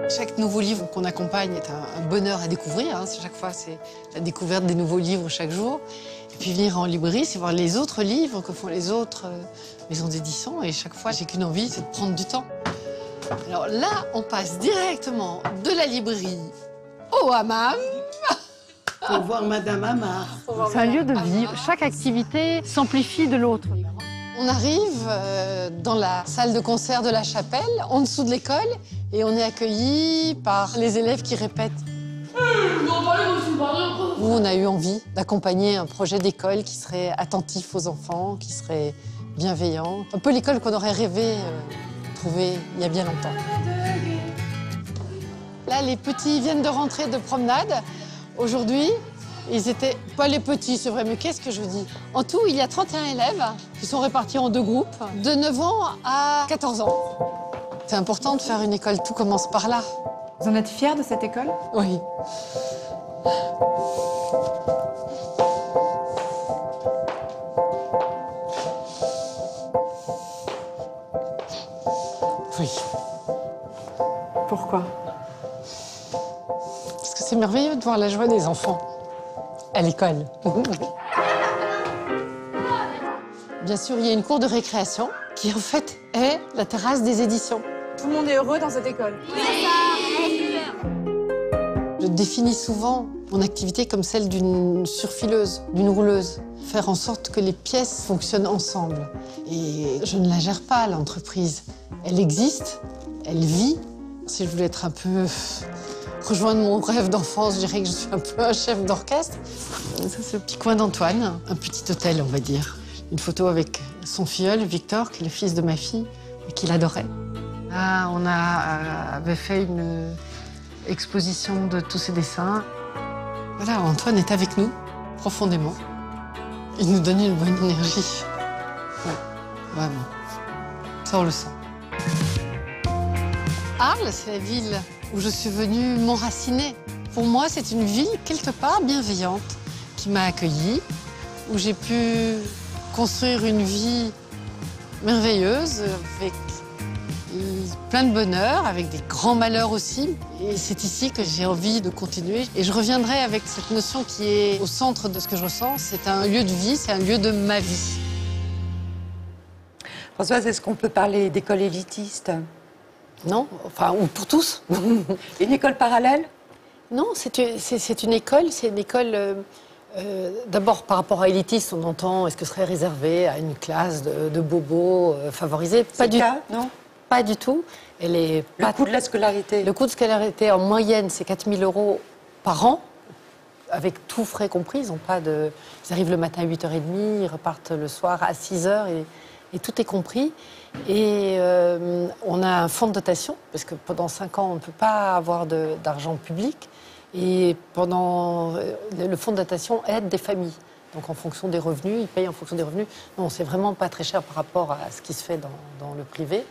Chaque nouveau livre qu'on accompagne est un bonheur à découvrir. Hein. Chaque fois, c'est la découverte des nouveaux livres chaque jour. Et puis venir en librairie, c'est voir les autres livres que font les autres maisons d'édition. Et chaque fois, j'ai qu'une envie, c'est de prendre du temps. Alors là, on passe directement de la librairie au hammam. Pour voir Madame Amar. C'est un lieu de vie. Chaque activité s'amplifie de l'autre. On arrive dans la salle de concert de la chapelle, en dessous de l'école, et on est accueillis par les élèves qui répètent. Nous, on a eu envie d'accompagner un projet d'école qui serait attentif aux enfants, qui serait bienveillant. Un peu l'école qu'on aurait rêvé trouver il y a bien longtemps. Là, les petits viennent de rentrer de promenade. Aujourd'hui, ils étaient pas les petits, c'est vrai, mais qu'est-ce que je dis? En tout, il y a 31 élèves qui sont répartis en 2 groupes, de 9 ans à 14 ans. C'est important de faire une école, tout commence par là. Vous en êtes fière de cette école? Oui. Oui. Pourquoi? Parce que c'est merveilleux de voir la joie des enfants à l'école. Bien sûr, il y a une cour de récréation qui, en fait, est la terrasse des éditions. Tout le monde est heureux dans cette école? Je définis souvent mon activité comme celle d'une surfileuse, d'une rouleuse. Faire en sorte que les pièces fonctionnent ensemble. Et je ne la gère pas, l'entreprise. Elle existe, elle vit. Si je voulais être un peu... rejoindre mon rêve d'enfance, je dirais que je suis un peu un chef d'orchestre. Ça, c'est le petit coin d'Antoine, un petit hôtel, on va dire. Une photo avec son filleul, Victor, qui est le fils de ma fille, et qu'il adorait. Là, on avait fait une exposition de tous ses dessins. Voilà, Antoine est avec nous, profondément. Il nous donne une bonne énergie. Ouais, vraiment. Ça, on le sent. Arles, c'est la ville où je suis venue m'enraciner. Pour moi, c'est une ville, quelque part, bienveillante, qui m'a accueillie, où j'ai pu construire une vie merveilleuse, avec plein de bonheur, avec des grands malheurs aussi. Et c'est ici que j'ai envie de continuer. Et je reviendrai avec cette notion qui est au centre de ce que je ressens. C'est un lieu de vie, c'est un lieu de ma vie. Françoise, est-ce qu'on peut parler d'école élitiste? Non, enfin, ou pour tous. Une école parallèle? Non, c'est une école, d'abord, par rapport à élitiste, on entend, est-ce que ce serait réservé à une classe de bobos favorisés? Pas du tout, non? Pas du tout. Le coût de la scolarité? Le coût de scolarité, en moyenne, c'est 4 000 € par an, avec tout frais compris. Ils arrivent le matin à 8h30, ils repartent le soir à 6h, et tout est compris. Et on a un fonds de dotation, parce que pendant 5 ans, on ne peut pas avoir d'argent public. Et le fonds de dotation aide des familles. Donc en fonction des revenus, ils payent en fonction des revenus. Non, c'est vraiment pas très cher par rapport à ce qui se fait dans le privé.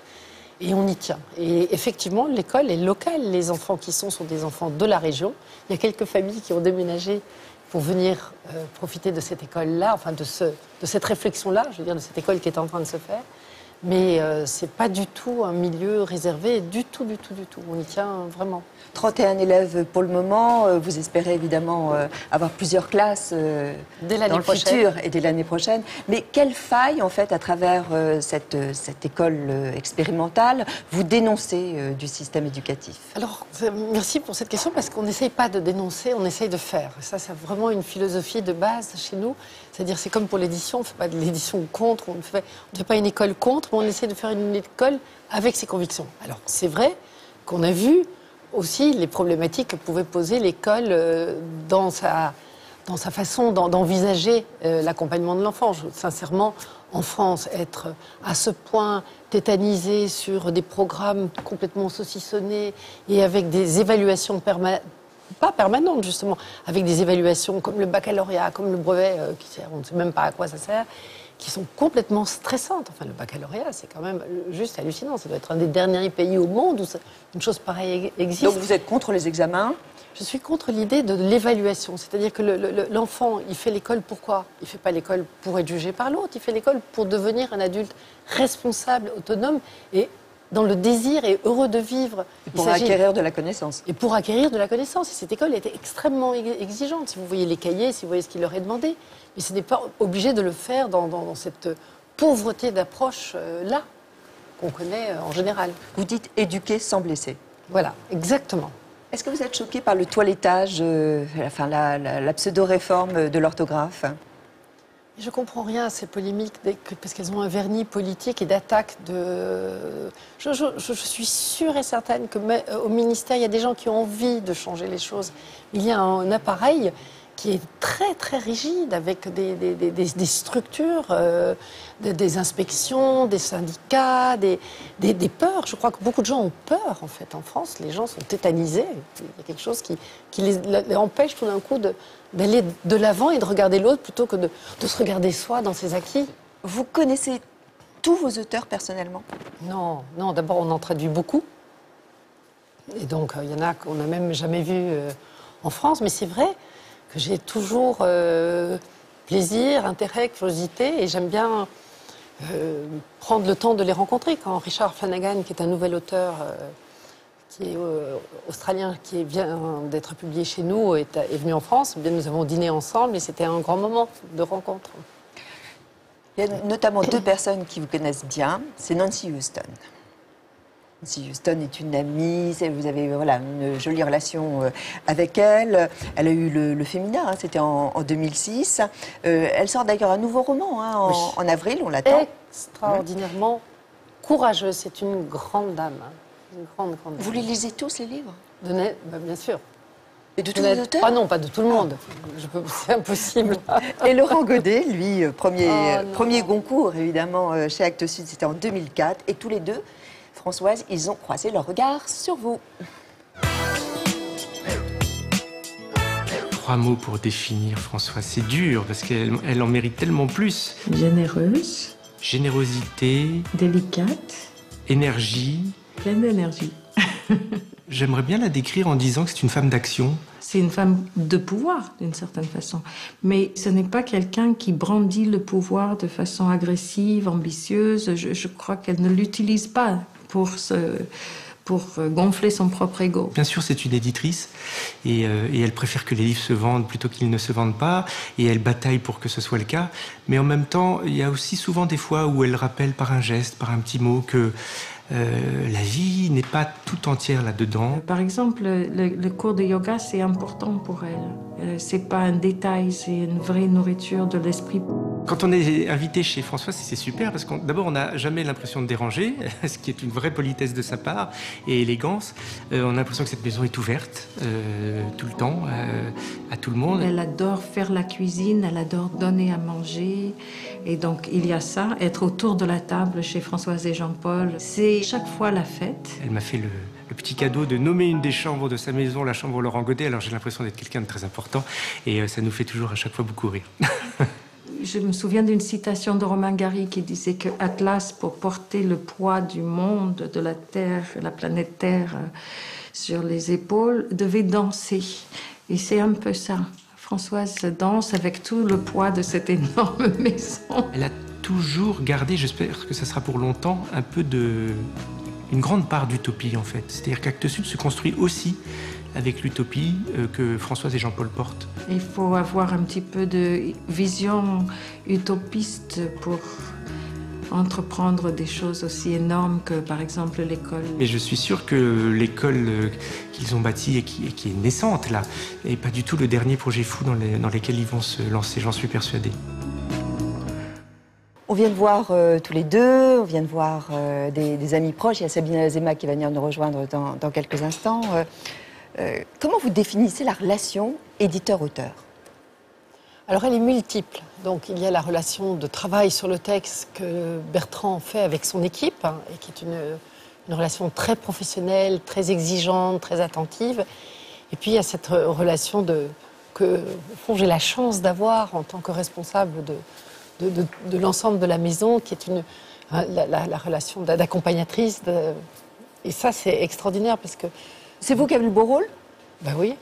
Et on y tient. Et effectivement, l'école est locale. Les enfants qui sont des enfants de la région. Il y a quelques familles qui ont déménagé pour venir profiter de cette école-là, enfin de cette réflexion-là, je veux dire, de cette école qui est en train de se faire. Mais c'est pas du tout un milieu réservé, du tout, du tout, du tout. On y tient vraiment. 31 élèves pour le moment. Vous espérez évidemment avoir plusieurs classes dès l'année dans le futur et dès l'année prochaine. Mais quelle faille, en fait, à travers cette école expérimentale, vous dénoncez du système éducatif? Alors, merci pour cette question, parce qu'on n'essaye pas de dénoncer, on essaye de faire. Ça, c'est vraiment une philosophie de base chez nous. C'est-à-dire, c'est comme pour l'édition, on ne fait pas de l'édition contre, on ne fait pas une école contre, mais on essaie de faire une école avec ses convictions. Alors, c'est vrai qu'on a vu aussi les problématiques que pouvait poser l'école dans sa façon d'envisager l'accompagnement de l'enfant. Sincèrement, en France, être à ce point tétanisé sur des programmes complètement saucissonnés et avec des évaluations pas permanentes, justement, avec des évaluations comme le baccalauréat, comme le brevet, on ne sait même pas à quoi ça sert, qui sont complètement stressantes. Enfin, le baccalauréat, c'est quand même juste hallucinant. Ça doit être un des derniers pays au monde où une chose pareille existe. Donc vous êtes contre les examens? Je suis contre l'idée de l'évaluation. C'est-à-dire que l'enfant, il fait l'école pourquoi? Il ne fait pas l'école pour être jugé par l'autre. Il fait l'école pour devenir un adulte responsable, autonome et dans le désir et heureux de vivre. Et pour acquérir de la connaissance. Et pour acquérir de la connaissance. Et cette école était extrêmement exigeante. Si vous voyez les cahiers, si vous voyez ce qu'il leur est demandé. Mais ce n'est pas obligé de le faire dans cette pauvreté d'approche-là qu'on connaît en général. Vous dites éduquer sans blesser. Voilà, exactement. Est-ce que vous êtes choqué par le toilettage, la pseudo-réforme de l'orthographe? Je ne comprends rien à ces polémiques parce qu'elles ont un vernis politique et d'attaque de... Je suis sûre et certaine qu'au ministère, il y a des gens qui ont envie de changer les choses. Il y a un appareil qui est très très rigide, avec des structures, des inspections, des syndicats, des peurs. Je crois que beaucoup de gens ont peur en fait en France. Les gens sont tétanisés. Il y a quelque chose qui les empêche tout d'un coup d'aller de l'avant et de regarder l'autre plutôt que de se regarder soi dans ses acquis. Vous connaissez tous vos auteurs personnellement? Non, non. D'abord, on en traduit beaucoup. Et donc, il y en a qu'on n'a même jamais vu en France. Mais c'est vrai que j'ai toujours plaisir, intérêt, curiosité, et j'aime bien prendre le temps de les rencontrer. Quand Richard Flanagan, qui est un nouvel auteur qui est australien, qui vient d'être publié chez nous, est venu en France, eh bien, nous avons dîné ensemble et c'était un grand moment de rencontre. Il y a notamment 2 personnes qui vous connaissent bien, c'est Nancy Houston. Nancy Houston est une amie, vous avez une jolie relation avec elle. Elle a eu le Féminin, hein, c'était en 2006. Elle sort d'ailleurs un nouveau roman en avril, on l'attend. Extraordinairement courageuse, c'est une grande dame. Hein. Une grande dame. Vous les lisez tous, les livres? Bien sûr. Et de tous les auteurs? Ah non, pas de tout le monde. C'est impossible. Et Laurent Godet, lui, premier Goncourt, évidemment, chez Actes Sud, c'était en 2004. Et tous les deux, Françoise, ils ont croisé leur regard sur vous. 3 mots pour définir Françoise. C'est dur, parce qu'elle en mérite tellement plus. Généreuse. Générosité. Délicate. Énergie. Pleine d'énergie. J'aimerais bien la décrire en disant que c'est une femme d'action. C'est une femme de pouvoir, d'une certaine façon. Mais ce n'est pas quelqu'un qui brandit le pouvoir de façon agressive, ambitieuse. Je crois qu'elle ne l'utilise pas pour gonfler son propre ego. Bien sûr, c'est une éditrice et elle préfère que les livres se vendent plutôt qu'ils ne se vendent pas, et elle bataille pour que ce soit le cas. Mais en même temps, il y a aussi souvent des fois où elle rappelle par un geste, par un petit mot, que la vie n'est pas tout entière là-dedans. Par exemple, le cours de yoga, c'est important pour elle. C'est pas un détail, c'est une vraie nourriture de l'esprit. Quand on est invité chez Françoise, c'est super parce qu'on d'abord on n'a jamais l'impression de déranger, ce qui est une vraie politesse de sa part et élégance. On a l'impression que cette maison est ouverte tout le temps à tout le monde. Elle adore faire la cuisine, elle adore donner à manger. Et donc il y a ça, être autour de la table chez Françoise et Jean-Paul, c'est chaque fois la fête. Elle m'a fait le petit cadeau de nommer une des chambres de sa maison la chambre Laurent Godet. Alors j'ai l'impression d'être quelqu'un de très important et ça nous fait toujours à chaque fois beaucoup rire. Je me souviens d'une citation de Romain Gary qui disait que Atlas, pour porter le poids du monde, de la Terre, la planète Terre, sur les épaules, devait danser. Et c'est un peu ça. Françoise danse avec tout le poids de cette énorme maison. Elle a toujours gardé, j'espère que ça sera pour longtemps, une grande part d'utopie en fait. C'est-à-dire qu'Actes Sud se construit aussi avec l'utopie que Françoise et Jean-Paul portent. Il faut avoir un petit peu de vision utopiste pour entreprendre des choses aussi énormes que, par exemple, l'école. Mais je suis sûr que l'école qu'ils ont bâtie et qui est naissante, là, n'est pas du tout le dernier projet fou dans lesquels ils vont se lancer, j'en suis persuadé. On vient de voir tous les deux, on vient de voir des amis proches. Il y a Sabine Azema qui va venir nous rejoindre dans quelques instants. Comment vous définissez la relation éditeur-auteur? Alors elle est multiple. Donc il y a la relation de travail sur le texte que Bertrand fait avec son équipe, hein, et qui est une relation très professionnelle, très exigeante, très attentive. Et puis il y a cette relation que au fond, j'ai la chance d'avoir en tant que responsable de l'ensemble de la maison, qui est la relation d'accompagnatrice. Et ça, c'est extraordinaire parce que... C'est vous qui avez le beau rôle? Ben oui,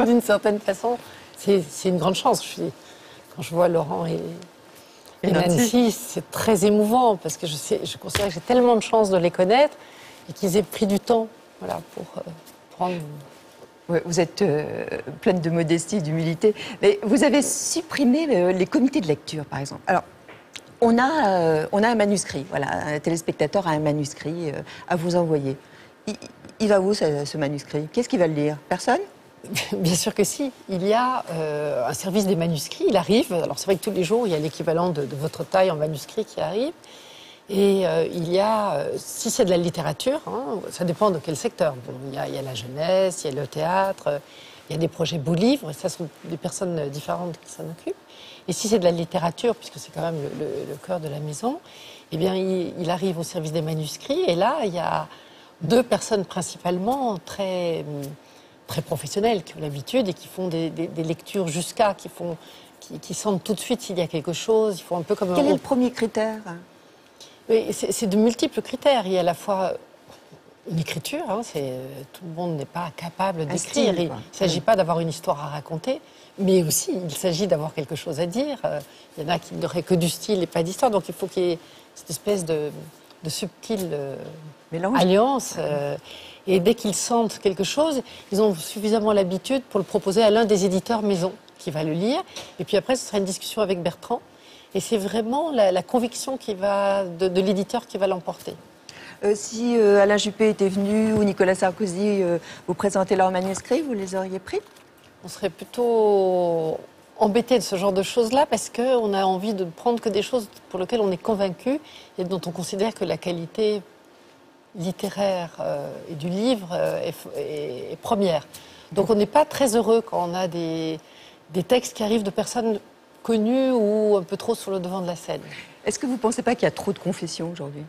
d'une certaine façon. C'est une grande chance. Quand je vois Laurent et Nancy, c'est très émouvant parce que je considère que j'ai tellement de chance de les connaître et qu'ils aient pris du temps pour prendre... Ouais, vous êtes pleine de modestie, d'humilité. Mais vous avez supprimé les comités de lecture, par exemple. Alors, on a un manuscrit. Voilà, un téléspectateur a un manuscrit à vous envoyer. Il va où, ce manuscrit? Qu'est-ce qu'il va le lire? Personne? Bien sûr que si. Il y a un service des manuscrits. Il arrive. Alors, c'est vrai que tous les jours, il y a l'équivalent de votre taille en manuscrit qui arrive. Et il y a, si c'est de la littérature, hein, ça dépend de quel secteur. Bon, il y a la jeunesse, il y a le théâtre, il il y a des projets beaux livres, et ça sont des personnes différentes qui s'en occupent. Et si c'est de la littérature, puisque c'est quand même le cœur de la maison, eh bien, il arrive au service des manuscrits. Et là, il y a 2 personnes principalement très professionnelles qui ont l'habitude et qui font des lectures jusqu'à, qui sentent tout de suite s'il y a quelque chose. Ils font un peu comme Quel est le premier critère? C'est de multiples critères. Il y a à la fois une écriture, tout le monde n'est pas capable d'écrire. Il ne s'agit pas d'avoir une histoire à raconter, mais aussi il s'agit d'avoir quelque chose à dire. Il y en a qui n'auraient que du style et pas d'histoire, donc il faut qu'il y ait cette espèce de subtile alliance. Et dès qu'ils sentent quelque chose, ils ont suffisamment l'habitude pour le proposer à l'un des éditeurs maison qui va le lire. Et puis après, ce sera une discussion avec Bertrand. Et c'est vraiment la conviction de l'éditeur qui va l'emporter. Si Alain Juppé était venu ou Nicolas Sarkozy vous présenter leurs manuscrits, vous les auriez pris? On serait plutôt embêté de ce genre de choses-là parce qu'on a envie de prendre que des choses pour lesquelles on est convaincu et dont on considère que la qualité littéraire et du livre est première. Donc on n'est pas très heureux quand on a des textes qui arrivent de personnes connues ou un peu trop sur le devant de la scène. Est-ce que vous ne pensez pas qu'il y a trop de confessions aujourd'hui?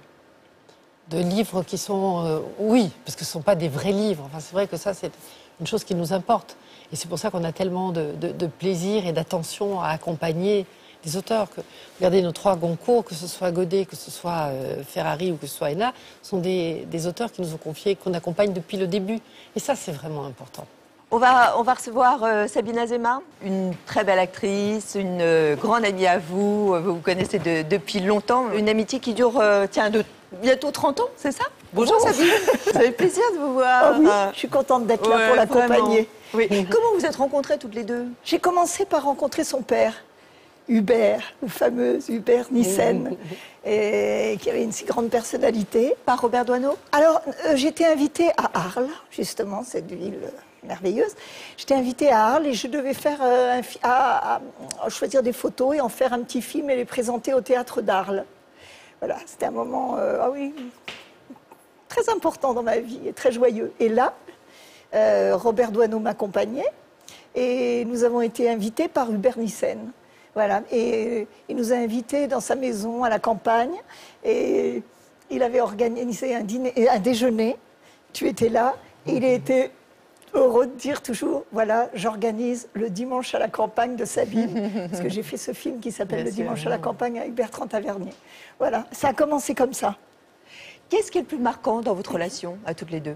De livres qui sont... oui, parce que ce ne sont pas des vrais livres. Enfin, c'est vrai que ça, c'est une chose qui nous importe. Et c'est pour ça qu'on a tellement de plaisir et d'attention à accompagner des auteurs. Regardez nos 3 Goncourt, que ce soit Godet, que ce soit Ferrari ou que ce soit Hénard, sont des auteurs qui nous ont confié, qu'on accompagne depuis le début. Et ça, c'est vraiment important. On va recevoir Sabine Azéma, une très belle actrice, une grande amie à vous. Vous vous connaissez depuis longtemps. Une amitié qui dure bientôt 30 ans, c'est ça? Bonjour Sabine, ça fait plaisir de vous voir. Oh oui, je suis contente d'être là pour l'accompagner. Oui. Comment vous êtes rencontrées toutes les deux? J'ai commencé par rencontrer son père, Hubert, le fameux Hubert Nissen, et qui avait une si grande personnalité. Par Robert Doisneau? Alors, j'étais invitée à Arles, justement, cette ville merveilleuse. J'étais invitée à Arles et je devais faire choisir des photos et en faire un petit film et les présenter au théâtre d'Arles. Voilà, c'était un moment, très important dans ma vie et très joyeux. Et là, Robert Doisneau m'accompagnait et nous avons été invités par Hubert Nissen. Voilà, et il nous a invités dans sa maison à la campagne et il avait organisé un déjeuner. Tu étais là et il était heureux de dire toujours, voilà, j'organise le dimanche à la campagne de Sabine, parce que j'ai fait ce film qui s'appelle Le dimanche à la campagne avec Bertrand Tavernier. Voilà, ça a commencé comme ça. Qu'est-ce qui est le plus marquant dans votre relation à toutes les deux?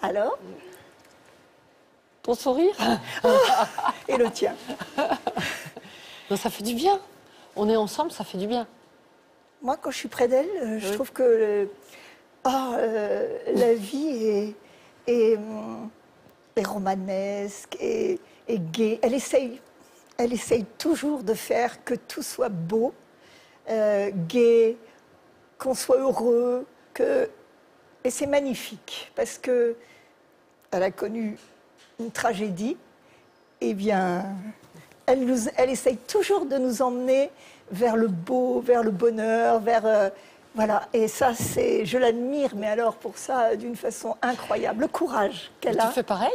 Alors? Ton sourire? Et le tien? Non, ça fait du bien. On est ensemble, ça fait du bien. Moi, quand je suis près d'elle, je trouve que la vie est romanesque et gaie. Elle essaye toujours de faire que tout soit beau, gai, qu'on soit heureux. Et c'est magnifique, parce qu'elle a connu une tragédie. Eh bien, elle essaye toujours de nous emmener vers le beau, vers le bonheur, voilà, et ça, je l'admire, mais alors pour ça, d'une façon incroyable. Le courage qu'elle a. Tu fais pareil?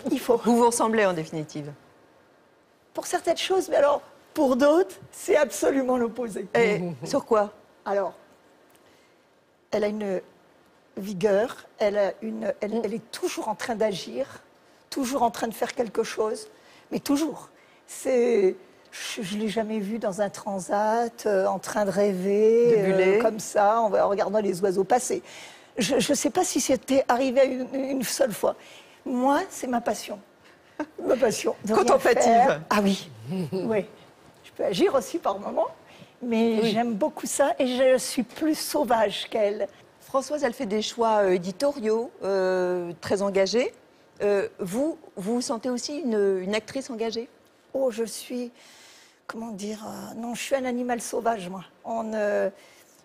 Il faut. Vous vous ressemblez en définitive? Pour certaines choses, mais alors, pour d'autres, c'est absolument l'opposé. Et sur quoi? Alors, elle a une vigueur, elle est toujours en train d'agir, toujours en train de faire quelque chose, mais toujours. Je ne l'ai jamais vue dans un transat, en train de rêver, comme ça, en regardant les oiseaux passer. Je ne sais pas si c'était arrivé une seule fois. Moi, c'est ma passion. Ma passion. Contemplative. Ah oui, oui. Je peux agir aussi par moments, mais j'aime beaucoup ça et je suis plus sauvage qu'elle. Françoise, elle fait des choix éditoriaux, très engagés. Vous vous sentez aussi une actrice engagée? Oh, je suis... Comment dire? Non, je suis un animal sauvage, moi. Je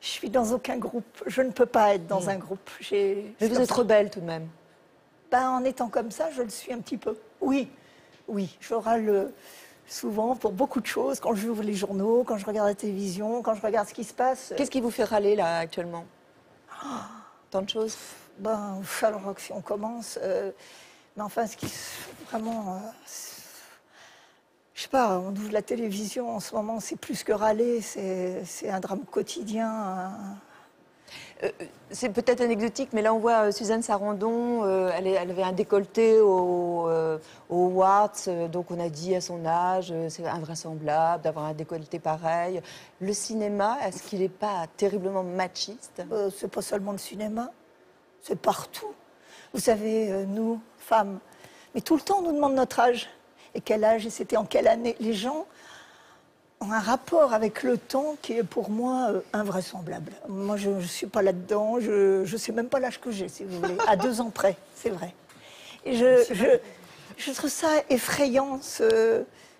suis dans aucun groupe. Je ne peux pas être dans un groupe. Mais vous êtes rebelle tout de même. En étant comme ça, je le suis un petit peu. Oui, oui. Je râle souvent pour beaucoup de choses. Quand j'ouvre les journaux, quand je regarde la télévision, quand je regarde ce qui se passe. Qu'est-ce qui vous fait râler, là, actuellement? Tant de choses. Ben, alors si on commence, mais enfin, ce qui vraiment, je sais pas, on ouvre la télévision en ce moment, c'est plus que râler, c'est un drame quotidien. C'est peut-être anecdotique, mais là on voit Suzanne Sarandon, elle avait un décolleté au Warts, donc on a dit à son âge, c'est invraisemblable d'avoir un décolleté pareil. Le cinéma, est-ce qu'il n'est pas terriblement machiste? C'est pas seulement le cinéma, c'est partout. Vous savez, nous, femmes, mais tout le temps on nous demande notre âge. Et quel âge, et c'était en quelle année. Les gens ont un rapport avec le temps qui est pour moi invraisemblable. Moi, je ne suis pas là-dedans, je ne sais même pas l'âge que j'ai, si vous voulez, à 2 ans près, c'est vrai. Et je trouve ça effrayant.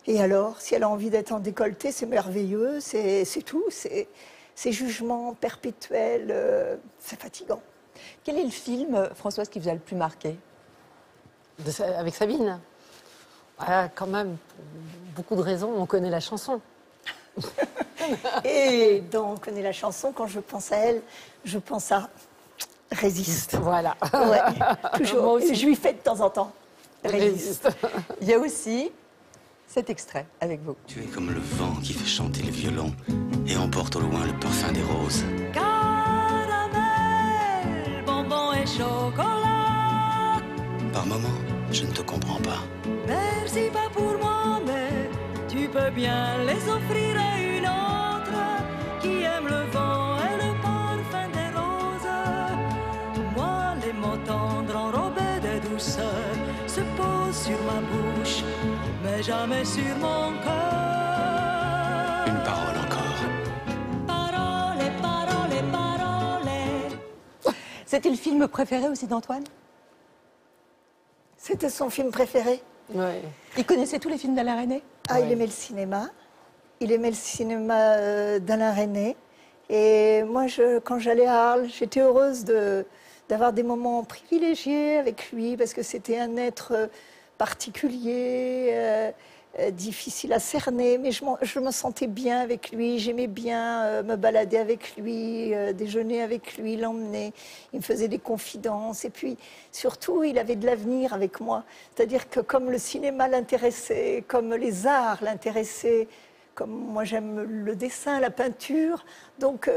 Et alors, si elle a envie d'être en décolleté, c'est merveilleux, c'est tout. Ces jugements perpétuels, c'est fatigant. Quel est le film, Françoise, qui vous a le plus marqué? Avec Sabine? Quand même, beaucoup de raisons, on connaît la chanson. Et donc, on connaît la chanson, quand je pense à elle, je pense à Résiste. Voilà. Ouais, toujours. Je lui fais de temps en temps. Résiste. Il y a aussi cet extrait avec vous. Tu es comme le vent qui fait chanter le violon et emporte au loin le parfum des roses. Caramel, bonbons et chocolat. Par moments, je ne te comprends pas. Merci pas pour moi, mais tu peux bien les offrir à une autre qui aime le vent et le parfum des roses. Moi, les mots tendres enrobés de douceur se posent sur ma bouche, mais jamais sur mon cœur. Une parole encore. Parole, parole, parole. C'était le film préféré aussi d'Antoine? C'était son film préféré. Ouais. Il connaissait tous les films d'Alain Resnais? Ah, il aimait le cinéma. Il aimait le cinéma d'Alain Resnais. Et moi, quand j'allais à Arles, j'étais heureuse d'avoir des moments privilégiés avec lui, parce que c'était un être particulier, difficile à cerner, mais je me sentais bien avec lui, j'aimais bien me balader avec lui, déjeuner avec lui, l'emmener. Il me faisait des confidences, et puis surtout, il avait de l'avenir avec moi. C'est-à-dire que comme le cinéma l'intéressait, comme les arts l'intéressaient, comme moi j'aime le dessin, la peinture, donc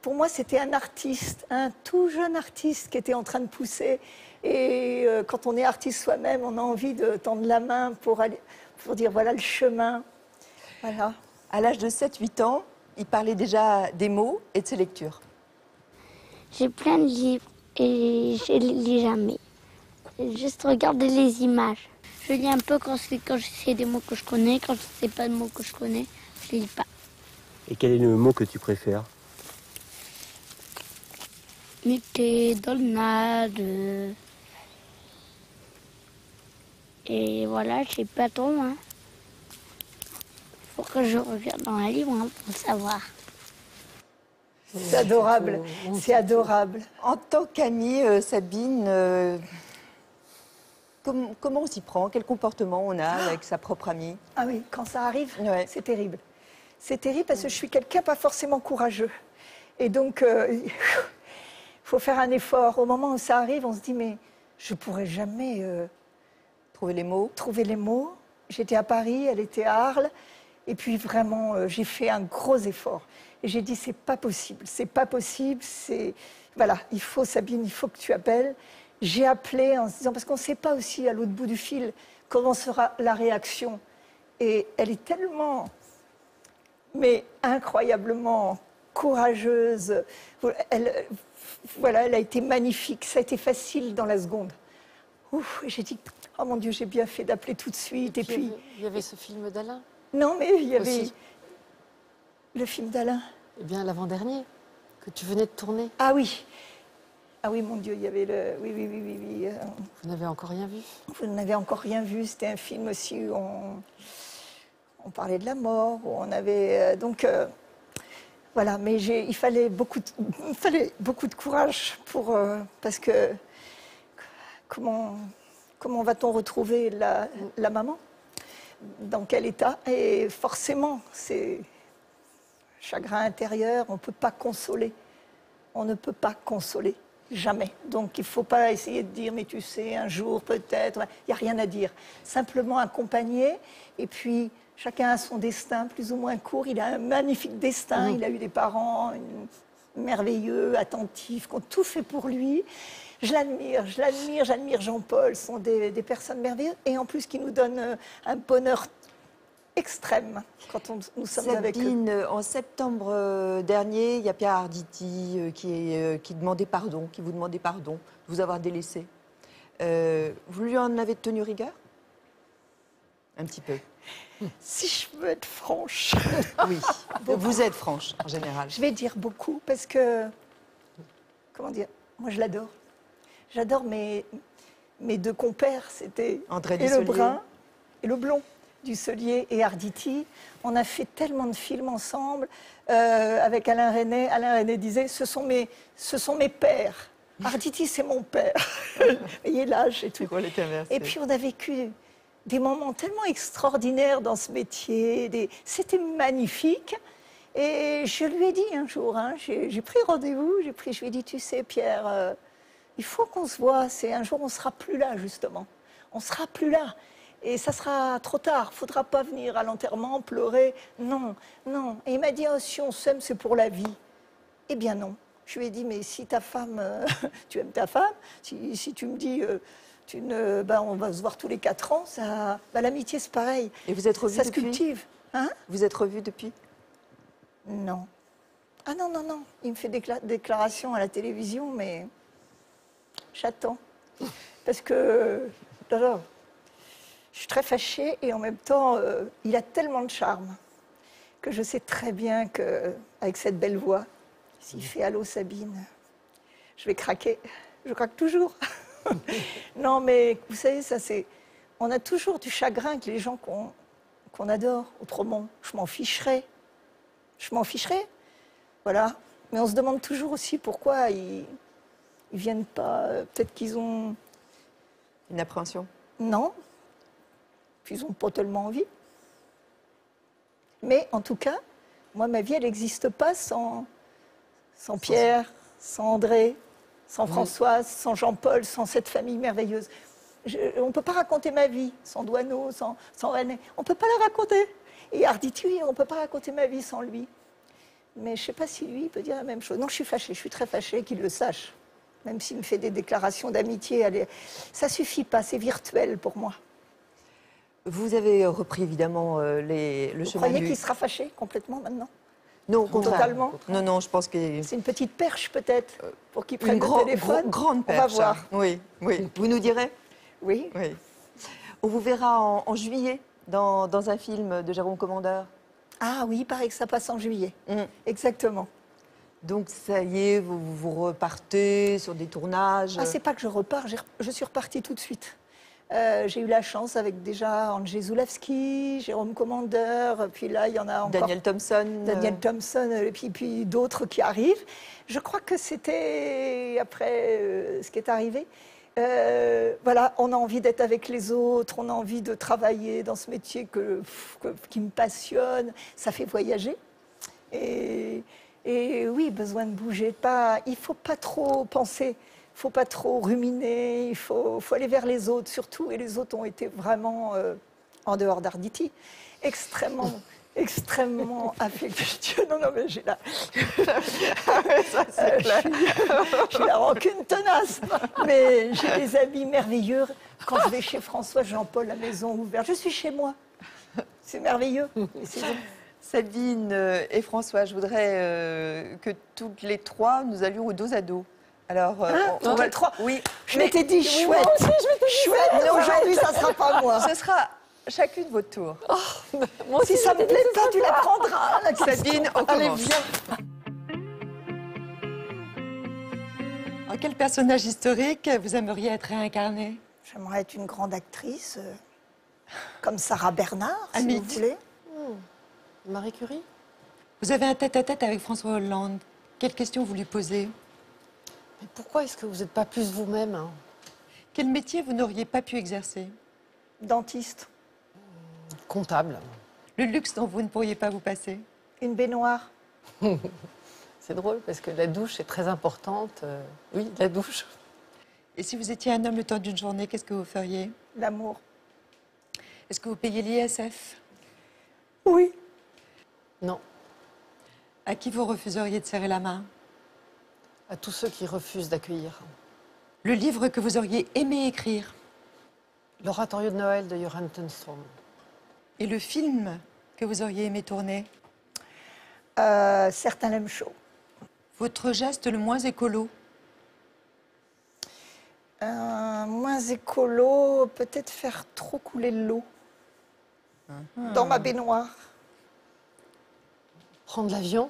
pour moi c'était un artiste, un tout jeune artiste qui était en train de pousser. Et quand on est artiste soi-même, on a envie de tendre la main pour dire voilà le chemin. Voilà. À l'âge de 7-8 ans, il parlait déjà des mots et de ses lectures. J'ai plein de livres et je les lis jamais. Juste regarder les images. Je lis un peu quand je sais des mots que je connais. Quand je ne sais pas de mots que je connais, je ne lis pas. Et quel est le mot que tu préfères? Muté, dolnade. Et voilà, je sais pas trop. Faut que je regarde dans un livre pour savoir. C'est adorable, c'est adorable. En tant qu'amie, Sabine, comment on s'y prend? Quel comportement on a avec sa propre amie? Ah oui, quand ça arrive, ouais. C'est terrible. C'est terrible parce que je suis quelqu'un pas forcément courageux. Et donc, il faut faire un effort. Au moment où ça arrive, on se dit, mais je pourrais jamais... Trouver les mots. Trouver les mots. J'étais à Paris, elle était à Arles. Et puis vraiment, j'ai fait un gros effort. Et j'ai dit, c'est pas possible, c'est pas possible. Voilà, il faut, Sabine, il faut que tu appelles. J'ai appelé en se disant, parce qu'on ne sait pas aussi à l'autre bout du fil comment sera la réaction. Et elle est tellement, mais incroyablement courageuse. Voilà, elle a été magnifique. Ça a été facile dans la seconde. Ouf, et j'ai dit, oh mon Dieu, j'ai bien fait d'appeler tout de suite. Et puis, il y avait ce film d'Alain. Non, mais il y avait aussi. Le film d'Alain. Eh bien, l'avant-dernier, que tu venais de tourner. Ah oui. Ah oui, mon Dieu, il y avait le... Oui. Vous n'avez encore rien vu? Vous n'avez encore rien vu. C'était un film aussi où on parlait de la mort, où on avait... voilà, mais il fallait beaucoup de courage pour... parce que... Comment va-t-on retrouver la maman? Dans quel état? Et forcément, c'est chagrin intérieur, on ne peut pas consoler. On ne peut pas consoler. Jamais. Donc il ne faut pas essayer de dire, mais tu sais, un jour peut-être. Il n'y a rien à dire. Simplement accompagner. Et puis, chacun a son destin plus ou moins court. Il a un magnifique destin. Il a eu des parents merveilleux, attentifs, qui ont tout fait pour lui. J'admire Jean-Paul. Ce sont des personnes merveilleuses. Et en plus, qui nous donnent un bonheur extrême quand nous sommes avec eux. Sabine, en septembre dernier, il y a Pierre Arditi qui demandait pardon, qui vous demandait pardon de vous avoir délaissé. Vous lui en avez tenu rigueur? Un petit peu. Si je veux être franche. Oui, vous êtes franche en général. Je vais dire beaucoup parce que, comment dire, moi je l'adore. J'adore mes deux compères, c'était André et le brun et le blond. Dussolier et Arditi. On a fait tellement de films ensemble avec Alain Resnais. Alain Resnais disait, ce sont mes pères. Arditi, c'est mon père. Il est l'âge et tout. Et puis on a vécu des moments tellement extraordinaires dans ce métier. C'était magnifique. Et je lui ai dit un jour, j'ai pris rendez-vous, je lui ai dit, tu sais Pierre, il faut qu'on se voit. Un jour, on ne sera plus là, justement. On ne sera plus là. Et ça sera trop tard, il ne faudra pas venir à l'enterrement, pleurer. Non, non. Et il m'a dit, oh, si on s'aime, c'est pour la vie. Eh bien non. Je lui ai dit, mais si ta femme, tu aimes ta femme, si tu me dis, on va se voir tous les 4 ans, l'amitié c'est pareil. Et vous êtes revus depuis ? Ça se cultive. Hein ? Vous êtes revus depuis ? Non. Ah non, non, non. Il me fait des déclarations à la télévision, mais j'attends. Parce que... je suis très fâchée et en même temps, il a tellement de charme que je sais très bien qu'avec cette belle voix, s'il fait « Allô Sabine », je vais craquer. Je craque toujours. Non, mais vous savez, on a toujours du chagrin avec les gens qu'on adore. Autrement, je m'en ficherais. Je m'en ficherais. Voilà. Mais on se demande toujours aussi pourquoi ils viennent pas. Peut-être qu'ils ont... Une appréhension ? Non. Puis ils n'ont pas tellement envie. Mais en tout cas, moi, ma vie, elle n'existe pas sans Pierre, sans André, sans Françoise, sans Jean-Paul, sans cette famille merveilleuse. On ne peut pas raconter ma vie sans Douaneau, sans René. On ne peut pas la raconter. Et Arditi, on ne peut pas raconter ma vie sans lui. Mais je ne sais pas si lui peut dire la même chose. Non, je suis fâchée, je suis très fâchée qu'il le sache. Même s'il me fait des déclarations d'amitié, ça ne suffit pas, c'est virtuel pour moi. Vous avez repris évidemment le chemin. Vous croyez qu'il sera fâché complètement maintenant? Non, au contraire. Totalement. Non, je pense que... C'est une petite perche peut-être, pour qu'il prenne le téléphone. Grande perche. On va voir. Oui. Vous nous direz? Oui. On vous verra en juillet dans un film de Jérôme Commandeur. Ah oui, il paraît que ça passe en juillet. Exactement. Donc ça y est, vous repartez sur des tournages. Ah, c'est pas que je repars, je suis repartie tout de suite. J'ai eu la chance avec déjà Andrzej Zulawski, Jérôme Commandeur, puis là il y en a encore Daniel Thompson, et puis d'autres qui arrivent. Je crois que c'était après ce qui est arrivé. Voilà, on a envie d'être avec les autres, on a envie de travailler dans ce métier qui me passionne, ça fait voyager. Et oui, besoin de bouger. Il ne faut pas trop penser, il ne faut pas trop ruminer, il faut aller vers les autres surtout. Et les autres ont été vraiment, en dehors d'Arditi, extrêmement affectueux. Non, mais j'ai la... j'ai la rancune tenace. Mais j'ai des amis merveilleux. Quand je vais chez François Jean-Paul, la maison ouverte, je suis chez moi. C'est merveilleux. Sabine et François, je voudrais que toutes les trois, nous allions au dos à dos. Alors, on va trois. Oui. Je m'étais dit chouette. Moi aussi, je m'étais dit chouette. Mais aujourd'hui, ça ne sera pas moi. Ce sera chacune votre tour. Oh, moi aussi, si ça ne me plaît pas, tu la prendras. La Sabine, on Allez, commence. viens. Alors, quel personnage historique vous aimeriez être réincarné? J'aimerais être une grande actrice, comme Sarah Bernard, si Amit. vous voulez. Marie Curie? Vous avez un tête-à-tête avec François Hollande. Quelle question vous lui posez? Mais pourquoi est-ce que vous n'êtes pas plus vous-même, hein? Quel métier vous n'auriez pas pu exercer? Dentiste. Comptable. Le luxe dont vous ne pourriez pas vous passer? Une baignoire. C'est drôle parce que la douche est très importante. Oui, la douche. Et si vous étiez un homme le temps d'une journée, qu'est-ce que vous feriez? L'amour. Est-ce que vous payez l'ISF? Oui. Non. À qui vous refuseriez de serrer la main? À tous ceux qui refusent d'accueillir. Le livre que vous auriez aimé écrire? L'oratorio de Noël de Johan Tunstrom. Et le film que vous auriez aimé tourner? Certains l'aiment chaud. Votre geste le moins écolo? Moins écolo, peut-être faire trop couler l'eau dans ma baignoire. Prendre l'avion.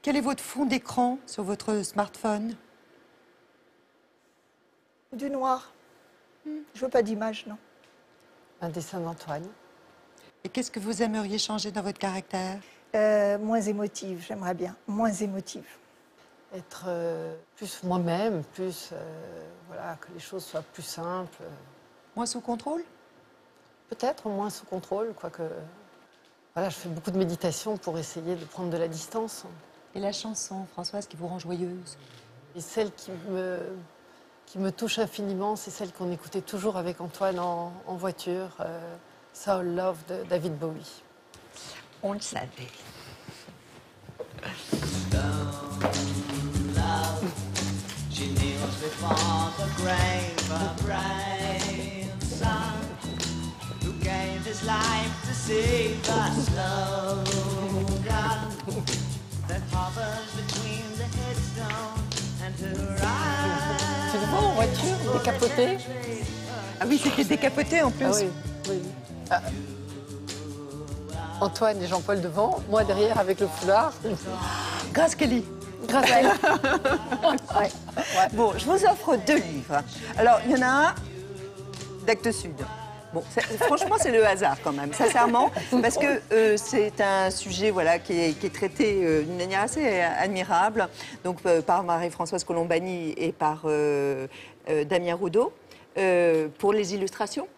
Quel est votre fond d'écran sur votre smartphone? Du noir. Je veux pas d'image, non. Un dessin d'Antoine. Et qu'est-ce que vous aimeriez changer dans votre caractère? Moins émotive, j'aimerais bien. Moins émotive. Être plus moi-même, plus... voilà, que les choses soient plus simples. Moins sous contrôle? Peut-être moins sous contrôle, quoique... Voilà, je fais beaucoup de méditation pour essayer de prendre de la distance. Et la chanson, Françoise, qui vous rend joyeuse? Et celle qui me touche infiniment, c'est celle qu'on écoutait toujours avec Antoine en voiture, Soul Love de David Bowie. On le savait. She kneels before the grave of rain, son, who gave his life to save us. Slogan that hovers between the headstone and her eyes. Tu le vois en voiture, décapoté? Ah oui, c'était décapoté en plus. Ah oui, oui. Ah. Antoine et Jean-Paul devant, moi derrière avec le foulard. Grace Kelly. Grace Kelly. Ouais. Bon, je vous offre 2 livres. Alors, il y en a un d'Actes Sud. Bon, franchement, c'est le hasard quand même, sincèrement, parce que c'est un sujet voilà, qui est traité d'une manière assez admirable, donc par Marie-Françoise Colombani et par Damien Roudot, pour les illustrations.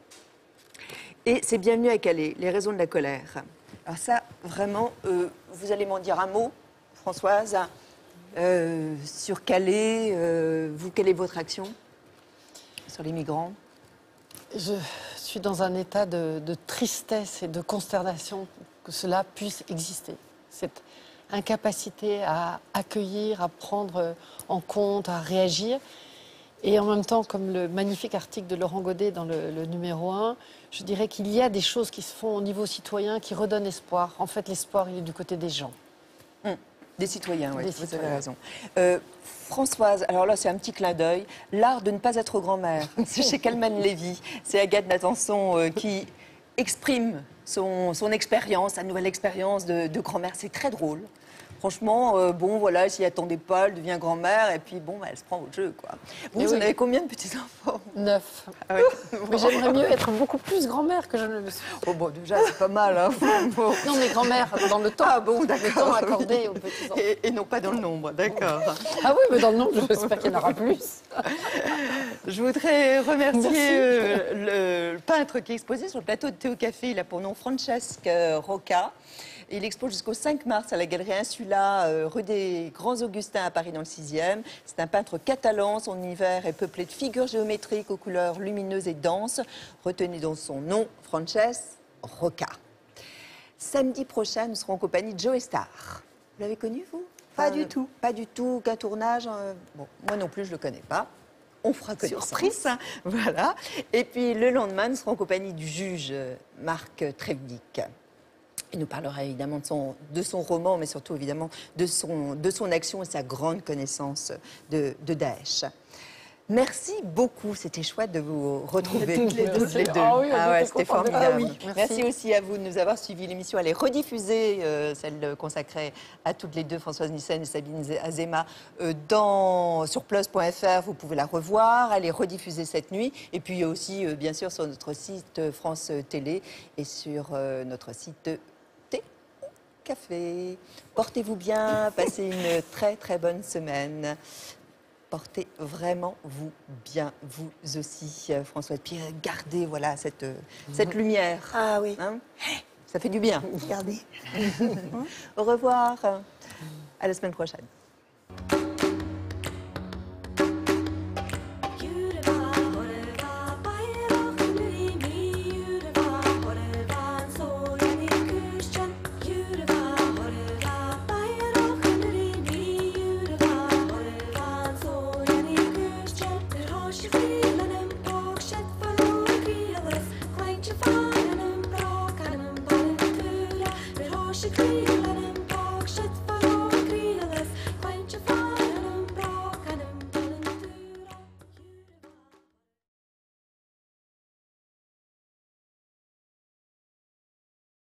Et c'est Bienvenue à Calais, les raisons de la colère. Alors ça, vraiment, vous allez m'en dire un mot, Françoise, sur Calais. Vous, quelle est votre action sur les migrants? Je suis dans un état de tristesse et de consternation que cela puisse exister. Cette incapacité à accueillir, à prendre en compte, à réagir. Et en même temps, comme le magnifique article de Laurent Godet dans le numéro 1, je dirais qu'il y a des choses qui se font au niveau citoyen qui redonnent espoir. En fait, l'espoir, il est du côté des gens. Des citoyens, oui, vous avez raison. Françoise, alors là c'est un petit clin d'œil, l'art de ne pas être grand-mère. C'est chez Kalman Levy, c'est Agathe Nathanson qui exprime son expérience, sa nouvelle expérience de grand-mère. C'est très drôle. Franchement, bon, voilà, elle s'y attendait pas, elle devient grand-mère, et puis bon, bah, elle se prend au jeu, quoi. Vous en avez combien de petits-enfants? 9. Ah ouais. Mais j'aimerais mieux être beaucoup plus grand-mère que je ne le suis. Oh bon, déjà, c'est pas mal, hein. Non, mais grand-mère dans le temps. Ah bon, d'accord. Le temps accordé aux petits-enfants. Et non pas dans le nombre, d'accord. Ah oui, mais dans le nombre, j'espère qu'il y en aura plus. Je voudrais remercier le peintre qui est exposé sur le plateau de Thé au Café. Il a pour nom Francesc Roca. Il expose jusqu'au 5 mars à la Galerie Insula, rue des Grands Augustins à Paris dans le 6e. C'est un peintre catalan. Son univers est peuplé de figures géométriques aux couleurs lumineuses et denses. Retenez donc son nom, Francesc Roca. Samedi prochain, nous serons en compagnie de Joe Star. Vous l'avez connu, vous? Pas du tout. Pas du tout. Qu'un tournage. Bon, moi non plus, je ne le connais pas. On fera connaissance. Surprise. Voilà. Et puis le lendemain, nous serons en compagnie du juge Marc Trevnik. Il nous parlera évidemment de son roman, mais surtout évidemment de son action et sa grande connaissance de Daesh. Merci beaucoup, c'était chouette de vous retrouver toutes les deux. Ah oui, c'était formidable. Ah oui, merci aussi à vous de nous avoir suivis. L'émission, elle est rediffusée, celle consacrée à toutes les deux, Françoise Nyssen et Sabine Azéma, sur plus.fr. Vous pouvez la revoir. Elle est rediffusée cette nuit. Et puis aussi, bien sûr, sur notre site France Télé et sur notre site Thé au Café. Portez-vous bien, passez une très très bonne semaine. Portez vraiment vous bien, vous aussi, Françoise. Puis gardez voilà, cette lumière. Ah oui. Hein, ça fait du bien. Regardez. Au revoir. À la semaine prochaine.